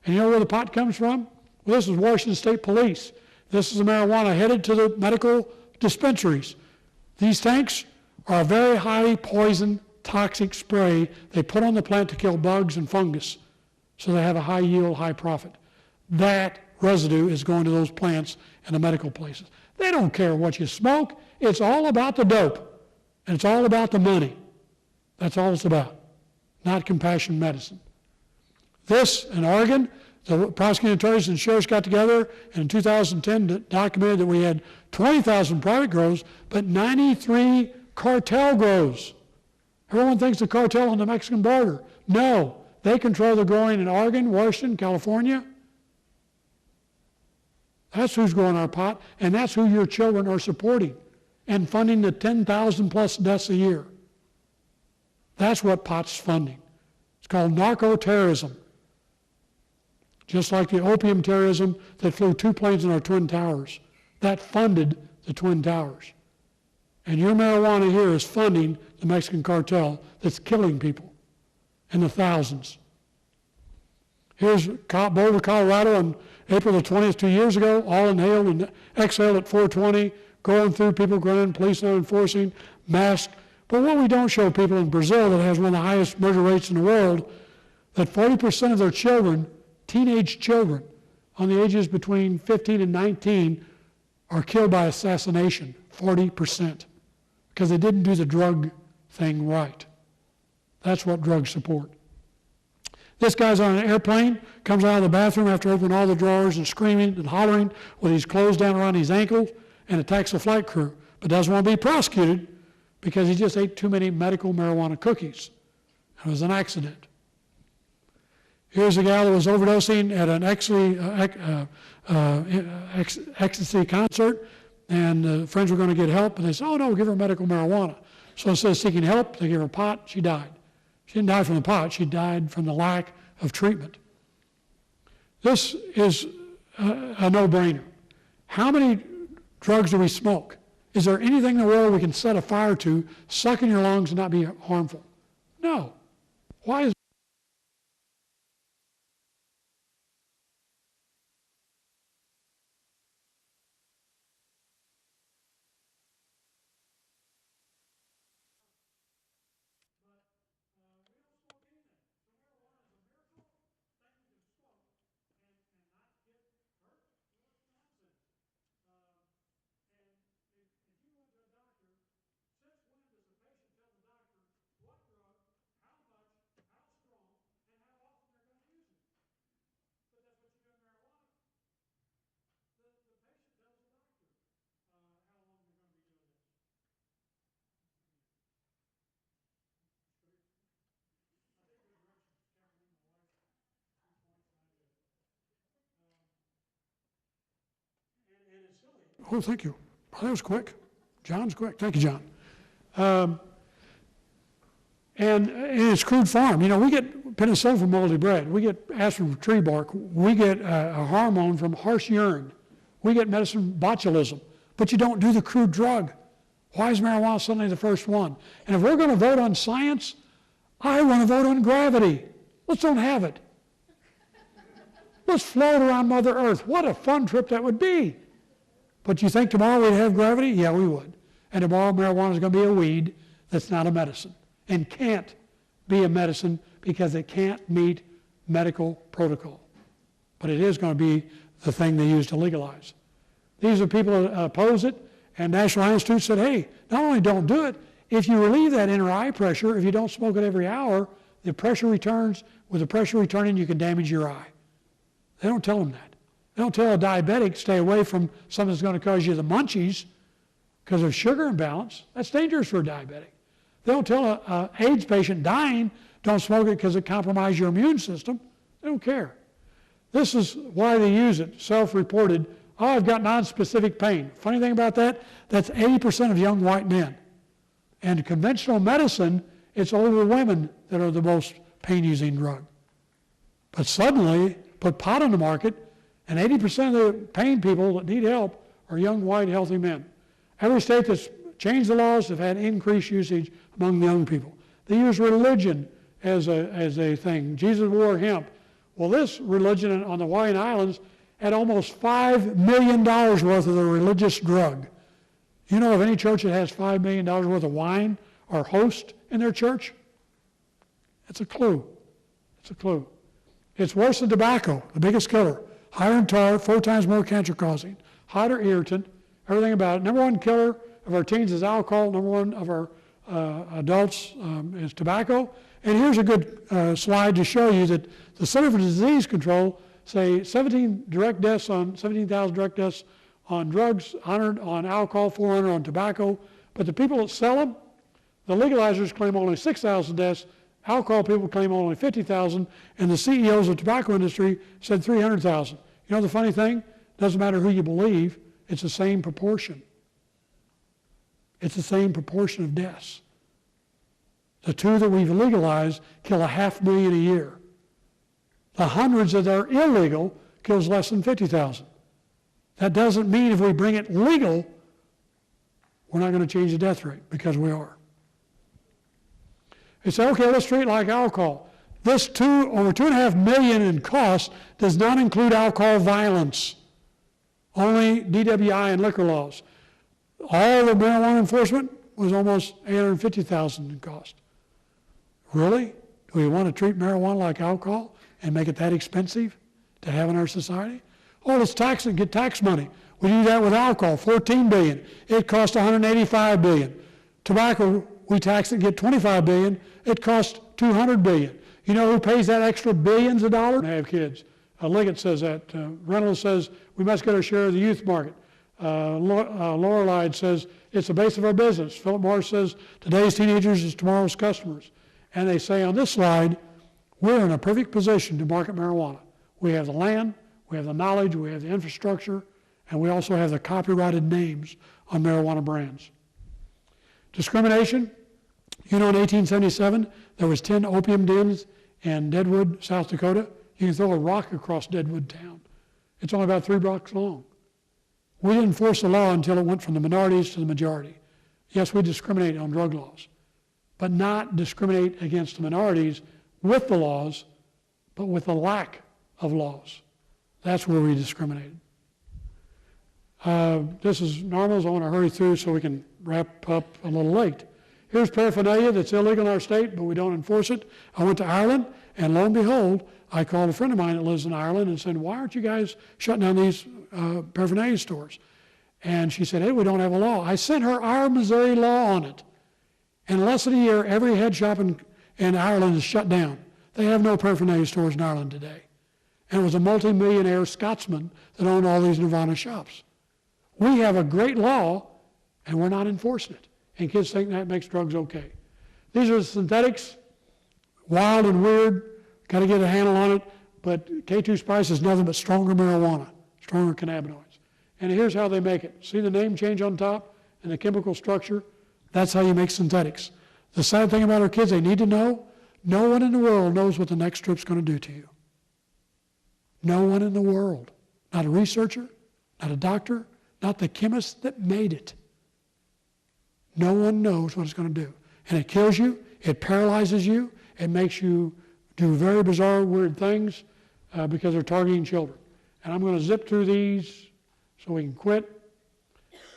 And you know where the pot comes from? Well, this is Washington State Police. This is the marijuana headed to the medical dispensaries. These tanks are a very highly poisoned, toxic spray they put on the plant to kill bugs and fungus. So they have a high yield, high profit. That residue is going to those plants and the medical places. They don't care what you smoke. It's all about the dope. And it's all about the money. That's all it's about, not compassion medicine. This, in Oregon, the prosecuting attorneys and sheriffs got together and in 2010 documented that we had 20,000 private grows, but 93 cartel grows. Everyone thinks the cartel on the Mexican border. No, they control the growing in Oregon, Washington, California. That's who's growing our pot, and that's who your children are supporting and funding the 10,000 plus deaths a year. That's what pot's funding. It's called narco-terrorism. Just like the opium terrorism that flew 2 planes in our Twin Towers. That funded the Twin Towers. And your marijuana here is funding the Mexican cartel that's killing people in the thousands. Here's Boulder, Colorado on April the 20th, 2 years ago, all inhaled and exhaled at 420, going through, people grinning, police not enforcing, masked. But what we don't show people in Brazil, that has one of the highest murder rates in the world, that 40% of their children, teenage children, on the ages between 15 and 19, are killed by assassination, 40%, because they didn't do the drug thing right. That's what drugs support. This guy's on an airplane, comes out of the bathroom after opening all the drawers and screaming and hollering with his clothes down around his ankles and attacks the flight crew, but doesn't want to be prosecuted because he just ate too many medical marijuana cookies. It was an accident. Here's a gal that was overdosing at an ecstasy concert, and friends were going to get help, and they said, oh no, give her medical marijuana. So instead of seeking help, they gave her pot, she died. She didn't die from the pot, she died from the lack of treatment. This is a no-brainer. How many drugs do we smoke? Is there anything in the world we can set a fire to, suck in your lungs and not be harmful? No. Why is Oh, thank you. Oh, that was quick. John's quick. Thank you, John. And it's crude farm. You know, we get penicillin from moldy bread. We get aspirin from tree bark. We get a hormone from horse urine. We get medicine botulism. But you don't do the crude drug. Why is marijuana suddenly the first one? And if we're going to vote on science, I want to vote on gravity. Let's don't have it. Let's float around Mother Earth. What a fun trip that would be. But you think tomorrow we'd have gravity? Yeah, we would. And tomorrow marijuana is going to be a weed that's not a medicine and can't be a medicine because it can't meet medical protocol. But it is going to be the thing they use to legalize. These are people that oppose it, and National Eye Institute said, hey, not only don't do it, if you relieve that inner eye pressure, if you don't smoke it every hour, the pressure returns. With the pressure returning, you can damage your eye. They don't tell them that. They don't tell a diabetic, stay away from something that's going to cause you the munchies because of sugar imbalance. That's dangerous for a diabetic. They don't tell an AIDS patient dying, don't smoke it because it compromises your immune system. They don't care. This is why they use it, self-reported. Oh, I've got non-specific pain. Funny thing about that, that's 80% of young white men. And conventional medicine, it's older women that are the most pain-using drug. But suddenly, put pot on the market, and 80% of the pain people that need help are young, white, healthy men. Every state that's changed the laws have had increased usage among the young people. They use religion as a thing. Jesus wore hemp. Well, this religion on the Hawaiian Islands had almost $5 million worth of the religious drug. You know of any church that has $5 million worth of wine or host in their church? It's a clue. It's a clue. It's worse than tobacco, the biggest killer. Higher in tar, 4 times more cancer-causing, hotter irritant, everything about it. Number one killer of our teens is alcohol. Number one of our adults is tobacco. And here's a good slide to show you that the Center for Disease Control say 17,000 direct deaths on drugs, 100 on alcohol, 400 on tobacco. But the people that sell them, the legalizers claim only 6,000 deaths, alcohol people claim only 50,000, and the CEOs of the tobacco industry said 300,000. You know the funny thing? Doesn't matter who you believe, it's the same proportion. It's the same proportion of deaths. The two that we've legalized kill 500,000 a year. The hundreds that are illegal kills less than 50,000. That doesn't mean if we bring it legal, we're not going to change the death rate, because we are. They say, okay, let's treat it like alcohol. This over $2.5 million in cost does not include alcohol violence, only DWI and liquor laws. All the marijuana enforcement was almost $850,000 in cost. Really? Do we want to treat marijuana like alcohol and make it that expensive to have in our society? Oh, let's tax it and get tax money. We do that with alcohol, $14 billion. It costs $185 billion. Tobacco, we tax it and get $25 billion. It costs $200 billion. You know who pays that extra billions of dollars? I have kids. Liggett says that. Reynolds says we must get our share of the youth market. Lorelei says it's the base of our business. Philip Morris says today's teenagers is tomorrow's customers. And they say on this slide, we're in a perfect position to market marijuana. We have the land, we have the knowledge, we have the infrastructure, and we also have the copyrighted names on marijuana brands. Discrimination. You know, in 1877, there was 10 opium dens in Deadwood, South Dakota. You can throw a rock across Deadwood town. It's only about 3 blocks long. We didn't enforce the law until it went from the minorities to the majority. Yes, we discriminate on drug laws, but not discriminate against the minorities with the laws, but with the lack of laws. That's where we discriminated. This is normal, so I want to hurry through so we can wrap up a little late. Here's paraphernalia that's illegal in our state, but we don't enforce it. I went to Ireland, and lo and behold, I called a friend of mine that lives in Ireland and said, why aren't you guys shutting down these paraphernalia stores? And she said, hey, we don't have a law. I sent her our Missouri law on it. In less than a year, every head shop in Ireland is shut down. They have no paraphernalia stores in Ireland today. And it was a multi-millionaire Scotsman that owned all these Nirvana shops. We have a great law, and we're not enforcing it. And kids think that makes drugs okay. These are the synthetics, wild and weird. Got to get a handle on it. But K2 Spice is nothing but stronger marijuana, stronger cannabinoids. And here's how they make it. See the name change on top and the chemical structure? That's how you make synthetics. The sad thing about our kids, they need to know, no one in the world knows what the next trip's going to do to you. No one in the world. Not a researcher, not a doctor, not the chemist that made it. No one knows what it's going to do. And it kills you, it paralyzes you, it makes you do very bizarre, weird things because they're targeting children. And I'm going to zip through these so we can quit.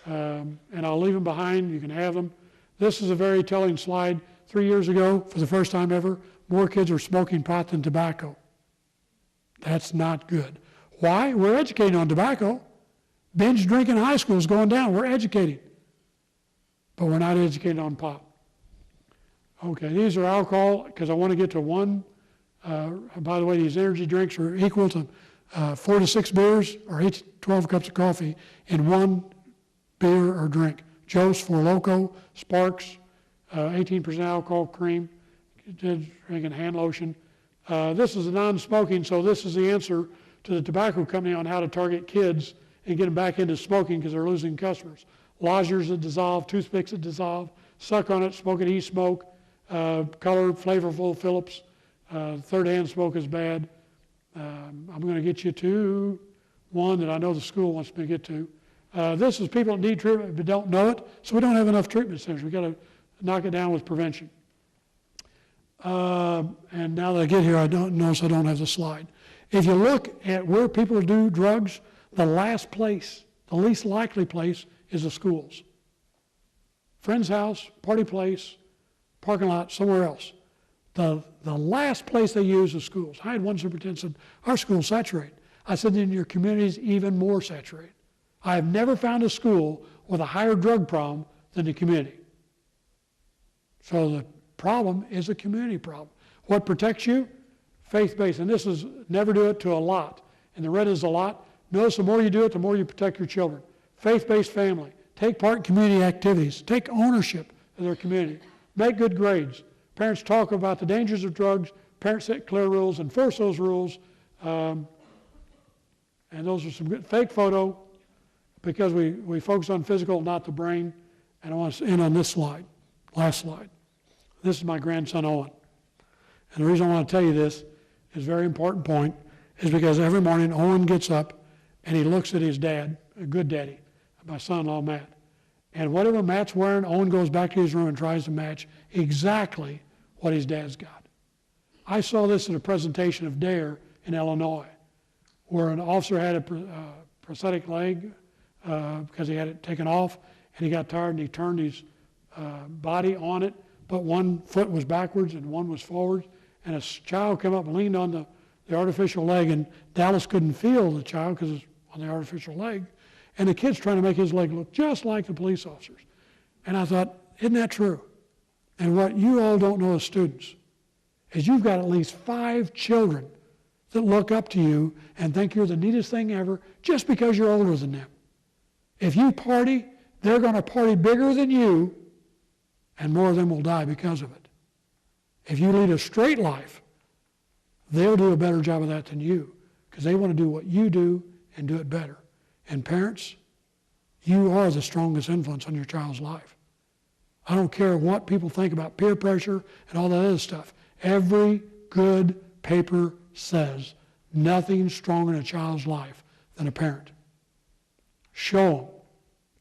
And I'll leave them behind. You can have them. This is a very telling slide. 3 years ago, for the first time ever, more kids are smoking pot than tobacco. That's not good. Why? We're educating on tobacco. Binge drinking in high school is going down. We're educating. But we're not educated on pot. Okay, these are alcohol, because I want to get to one. By the way, these energy drinks are equal to 4 to 6 beers or 8 to 12 cups of coffee in one beer or drink. Joe's, Four Loko, Sparks, 18% alcohol, cream, drinking hand lotion. This is a non-smoking, so this is the answer to the tobacco company on how to target kids and get them back into smoking because they're losing customers. Lozengers that dissolve, toothpicks that dissolve, suck on it, smoke it, e-smoke, colored, flavorful Phillips. Third-hand smoke is bad. I'm going to get you to one that I know the school wants me to get to. This is people that need treatment but don't know it, so we don't have enough treatment centers. We've got to knock it down with prevention. And now that I get here, I don't have the slide. If you look at where people do drugs, the last place, the least likely place, is the schools. Friend's house, party place, parking lot, somewhere else. The last place they use is schools. I had one superintendent said, our school's saturated. I said, in your community is even more saturated. I have never found a school with a higher drug problem than the community. So the problem is a community problem. What protects you? Faith-based. And this is never do it to a lot. And the red is a lot. Notice the more you do it, the more you protect your children. Faith-based family. Take part in community activities. Take ownership of their community. Make good grades. Parents talk about the dangers of drugs. Parents set clear rules, enforce those rules. And those are some good. Fake photo, because we focus on physical, not the brain. And I want to end on this slide, last slide. This is my grandson, Owen. And the reason I want to tell you this is a very important point, is because every morning Owen gets up and he looks at his dad, a good daddy, my son-in-law, Matt. And whatever Matt's wearing, Owen goes back to his room and tries to match exactly what his dad's got. I saw this in a presentation of DARE in Illinois, where an officer had a prosthetic leg because he had it taken off, and he got tired and he turned his body on it, but one foot was backwards and one was forward, and a child came up and leaned on the artificial leg, and Dallas couldn't feel the child because it's on the artificial leg, and the kid's trying to make his leg look just like the police officers. And I thought, isn't that true? And what you all don't know as students is you've got at least 5 children that look up to you and think you're the neatest thing ever just because you're older than them. If you party, they're going to party bigger than you, and more of them will die because of it. If you lead a straight life, they'll do a better job of that than you, because they want to do what you do and do it better. And parents, you are the strongest influence on your child's life. I don't care what people think about peer pressure and all that other stuff. Every good paper says nothing's stronger in a child's life than a parent. Show them.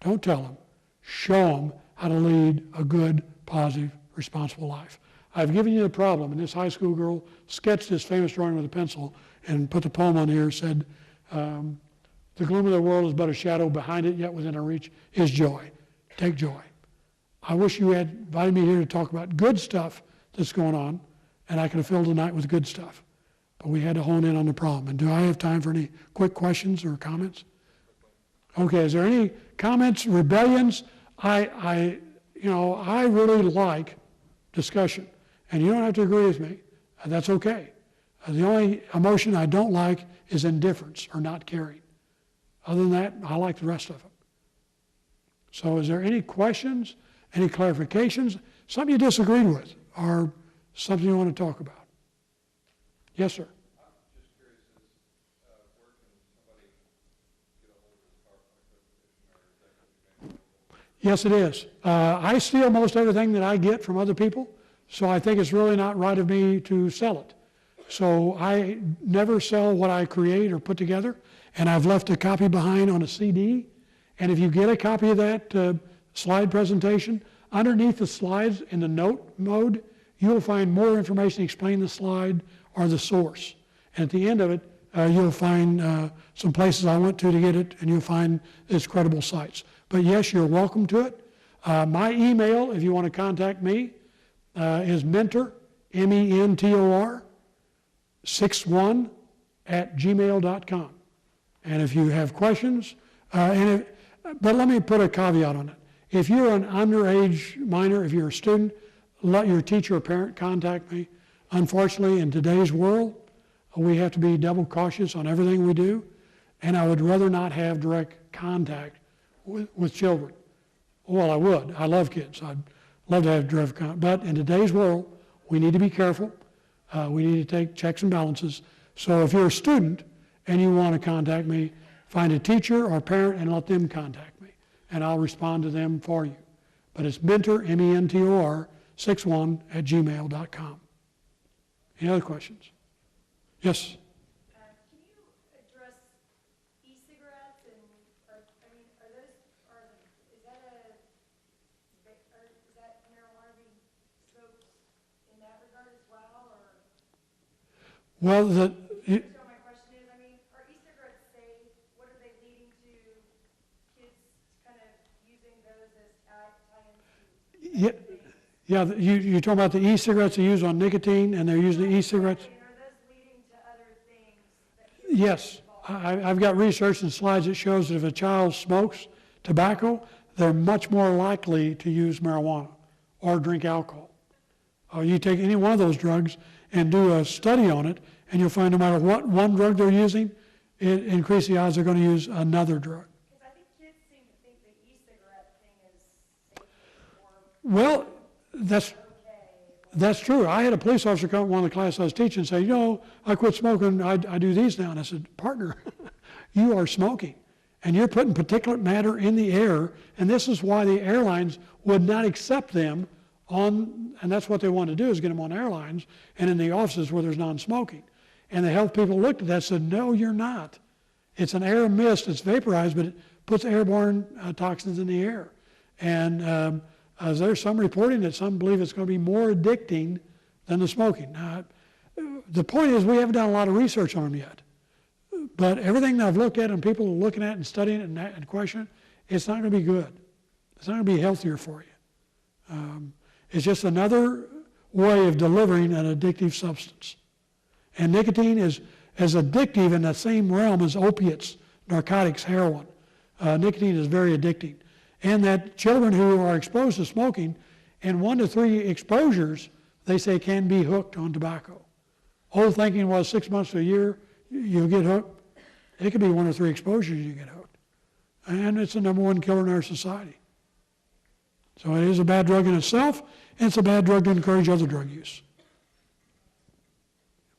Don't tell them. Show them how to lead a good, positive, responsible life. I've given you the problem, and this high school girl sketched this famous drawing with a pencil and put the poem on here, said, the gloom of the world is but a shadow, behind it yet within our reach is joy. Take joy. I wish you had invited me here to talk about good stuff that's going on, and I could have filled the night with good stuff. But we had to hone in on the problem. And do I have time for any quick questions or comments? Okay, is there any comments, rebellions? I really like discussion. And you don't have to agree with me. That's okay. The only emotion I don't like is indifference or not caring. Other than that, I like the rest of them. So is there any questions, any clarifications, something you disagreed with, or something you want to talk about? Yes, sir. I'm just curious, where can somebody get a hold of this PowerPoint presentation, or is that going to be made available? Yes, it is. I steal most everything that I get from other people, so I think it's really not right of me to sell it. So I never sell what I create or put together, and I've left a copy behind on a CD. And if you get a copy of that slide presentation, underneath the slides in the note mode, you'll find more information explaining the slide or the source. And at the end of it, you'll find some places I went to get it, and you'll find its credible sites. But yes, you're welcome to it. My email, if you want to contact me, is mentor, M-E-N-T-O-R, 61 @gmail.com. And if you have questions, but let me put a caveat on it. If you're an underage minor, if you're a student, let your teacher or parent contact me. Unfortunately, in today's world, we have to be double cautious on everything we do, and I would rather not have direct contact with children. Well, I would. I love kids. I'd love to have direct contact. But in today's world, we need to be careful. We need to take checks and balances. So if you're a student and you want to contact me, find a teacher or parent and let them contact me, and I'll respond to them for you. But it's mentor, M-E-N-T-O-R, 61 @gmail.com. Any other questions? Yes? Can you address e-cigarettes and, is that marijuana being smoked in that regard as well, or? Well, So my question is, are e-cigarettes safe? What are they leading to? Kids kind of using those as tie-ins? you're talking about the e-cigarettes they use on nicotine, and they're using the e-cigarettes? And are those leading to other things that kids Yes. I've got research and slides that shows that if a child smokes tobacco, they're much more likely to use marijuana or drink alcohol. You take any one of those drugs and do a study on it, and you'll find no matter what one drug they're using, it increases the odds they're going to use another drug. Because I think kids seem to think the e-cigarette thing is safe or Well, that's true. I had a police officer come to one of the classes I was teaching and say, I quit smoking, I do these now. And I said, partner, you are smoking. And you're putting particulate matter in the air, and this is why the airlines would not accept them and that's what they want to do, is get them on airlines and in the offices where there's non-smoking. And the health people looked at that and said, no, you're not. It's an air mist, it's vaporized, but it puts airborne toxins in the air. And there's some reporting that some believe it's going to be more addicting than the smoking. Now, the point is we haven't done a lot of research on them yet. But everything that I've looked at and people are looking at and studying it and questioning, it's not going to be good. It's not going to be healthier for you. It's just another way of delivering an addictive substance. And nicotine is as addictive in the same realm as opiates, narcotics, heroin. Nicotine is very addicting. And that children who are exposed to smoking, in 1 to 3 exposures, they say can be hooked on tobacco. Old thinking was 6 months to a year, you'll get hooked. It could be 1 or 3 exposures you get hooked. And it's the number 1 killer in our society. So it is a bad drug in itself, and it's a bad drug to encourage other drug use.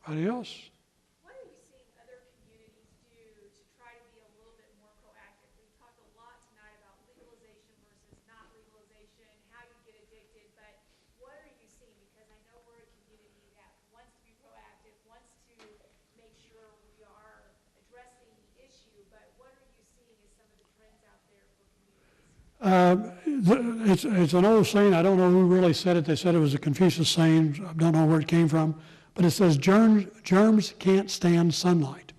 Anybody else? What are you seeing other communities do to try to be a little bit more proactive? We've talked a lot tonight about legalization versus not legalization, how you get addicted, but what are you seeing? Because I know we're a community that wants to be proactive, wants to make sure we are addressing the issue, but what are you seeing as some of the trends out there for communities? It's an old saying. I don't know who really said it. They said it was a Confucius saying. I don't know where it came from. But it says germs can't stand sunlight.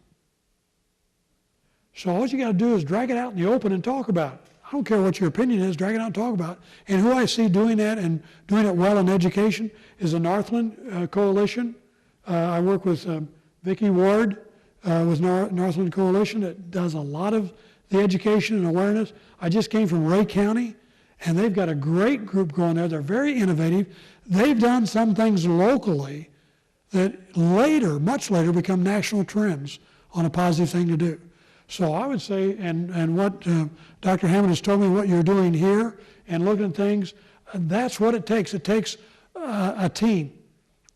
So all you got to do is drag it out in the open and talk about it. I don't care what your opinion is, drag it out and talk about it. And who I see doing that and doing it well in education is the Northland Coalition. I work with Vicki Ward with Northland Coalition that does a lot of the education and awareness. I just came from Ray County, and they've got a great group going there. They're very innovative. They've done some things locally that later, much later, become national trends on a positive thing to do. So I would say, and what Dr. Hammond has told me, what you're doing here and looking at things, that's what it takes. It takes a team.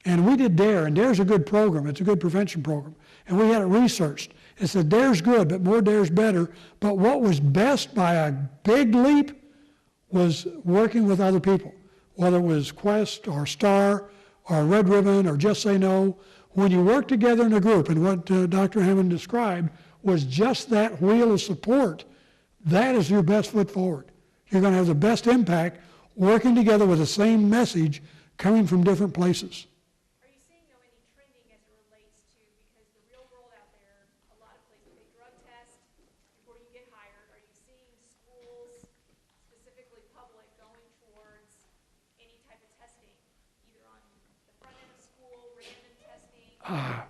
And we did DARE, and DARE's a good program. It's a good prevention program. And we had it researched. It said DARE's good, but more DARE's better. But what was best by a big leap was working with other people, whether it was Quest or STAR or Red Ribbon or Just Say No. When you work together in a group, and what Dr. Hammond described was just that wheel of support, that is your best foot forward. You're going to have the best impact working together with the same message coming from different places. Are you seeing, though, any trending as it relates to, because the real world out there, a lot of places, they drug test before you get hired. Are you seeing schools, specifically public, going towards any type of testing, either on the front end of school, random testing,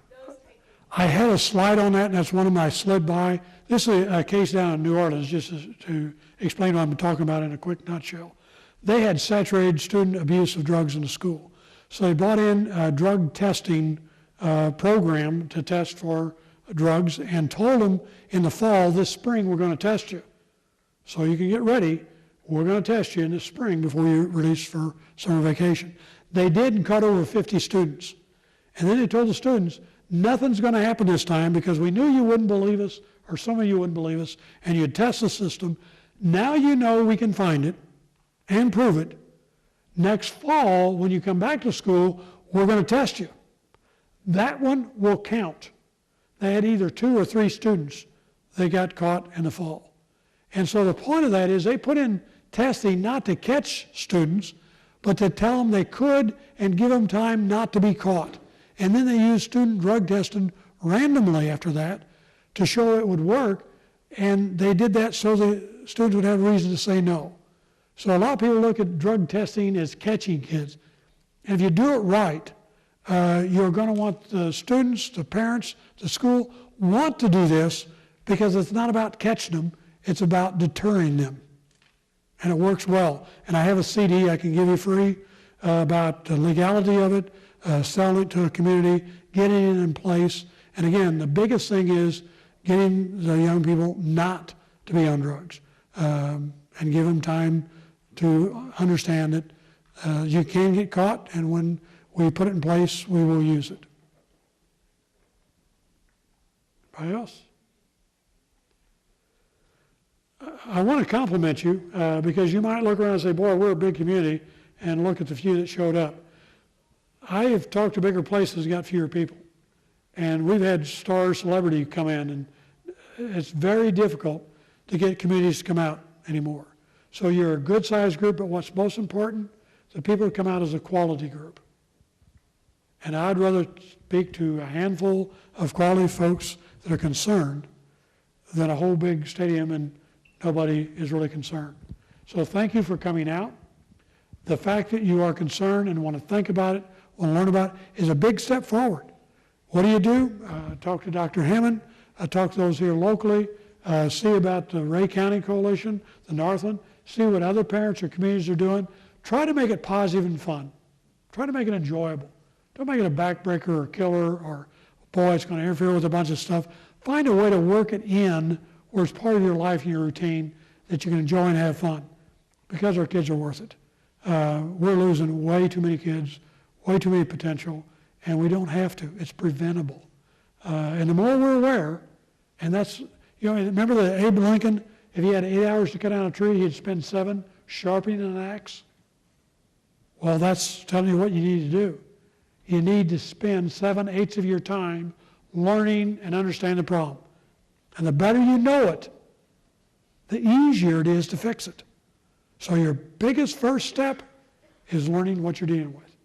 those type of I had a slide on that, and that's one of my slid by. This is a case down in New Orleans, just to explain what I'm talking about in a quick nutshell. They had saturated student abuse of drugs in the school. So they brought in a drug testing program to test for drugs and told them in the fall, this spring, we're going to test you. So you can get ready. We're going to test you in the spring before you're released for summer vacation. They did and cut over 50 students. And then they told the students, nothing's going to happen this time because we knew you wouldn't believe us, or some of you wouldn't believe us, and you'd test the system. Now you know we can find it and prove it. Next fall, when you come back to school, we're going to test you. That one will count. They had either 2 or 3 students that got caught in the fall. And so the point of that is they put in testing not to catch students, but to tell them they could and give them time not to be caught. And then they used student drug testing randomly after that to show it would work, and they did that so the students would have a reason to say no. So a lot of people look at drug testing as catching kids. And if you do it right, you're going to want the students, the parents, the school want to do this because it's not about catching them, it's about deterring them. And it works well. And I have a CD I can give you free about the legality of it, selling it to a community, getting it in place. And again, the biggest thing is getting the young people not to be on drugs, and give them time to understand that you can get caught, and when we put it in place, we will use it. Anybody else? I want to compliment you because you might look around and say, boy, we're a big community, and look at the few that showed up. I have talked to bigger places that got fewer people, and we've had star celebrity come in, and it's very difficult to get communities to come out anymore. So you're a good-sized group, but what's most important, the people that come out is a quality group. And I'd rather speak to a handful of quality folks that are concerned than a whole big stadium and nobody is really concerned. So thank you for coming out. The fact that you are concerned and want to think about it, want to learn about it, is a big step forward. What do? Talk to Dr. Hammond, talk to those here locally, see about the Ray County Coalition, the Northland, see what other parents or communities are doing. Try to make it positive and fun. Try to make it enjoyable. Don't make it a backbreaker or killer or, boy, it's going to interfere with a bunch of stuff. Find a way to work it in where it's part of your life and your routine that you can enjoy and have fun, because our kids are worth it. We're losing way too many kids, way too many potential, and we don't have to. It's preventable. And the more we're aware, and that's, remember that Abe Lincoln, if he had 8 hours to cut down a tree, he'd spend 7 sharpening an axe. Well, that's telling you what you need to do. You need to spend 7/8 of your time learning and understanding the problem. And the better you know it, the easier it is to fix it. So your biggest first step is learning what you're dealing with.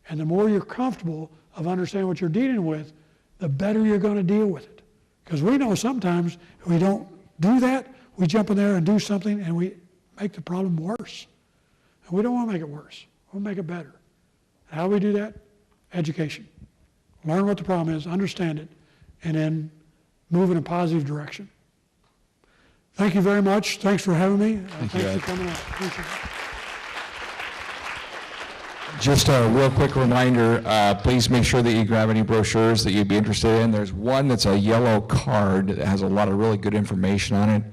And the more you're comfortable of understanding what you're dealing with, the better you're going to deal with it. Because we know sometimes if we don't do that, we jump in there and do something and we make the problem worse. And we don't want to make it worse. We want to make it better. How do we do that? Education. Learn what the problem is, understand it, and then move in a positive direction. Thank you very much. Thanks for having me. Thank you, Ed. for coming out. Appreciate it. Just a real quick reminder, please make sure that you grab any brochures that you'd be interested in. There's one that's a yellow card that has a lot of really good information on it.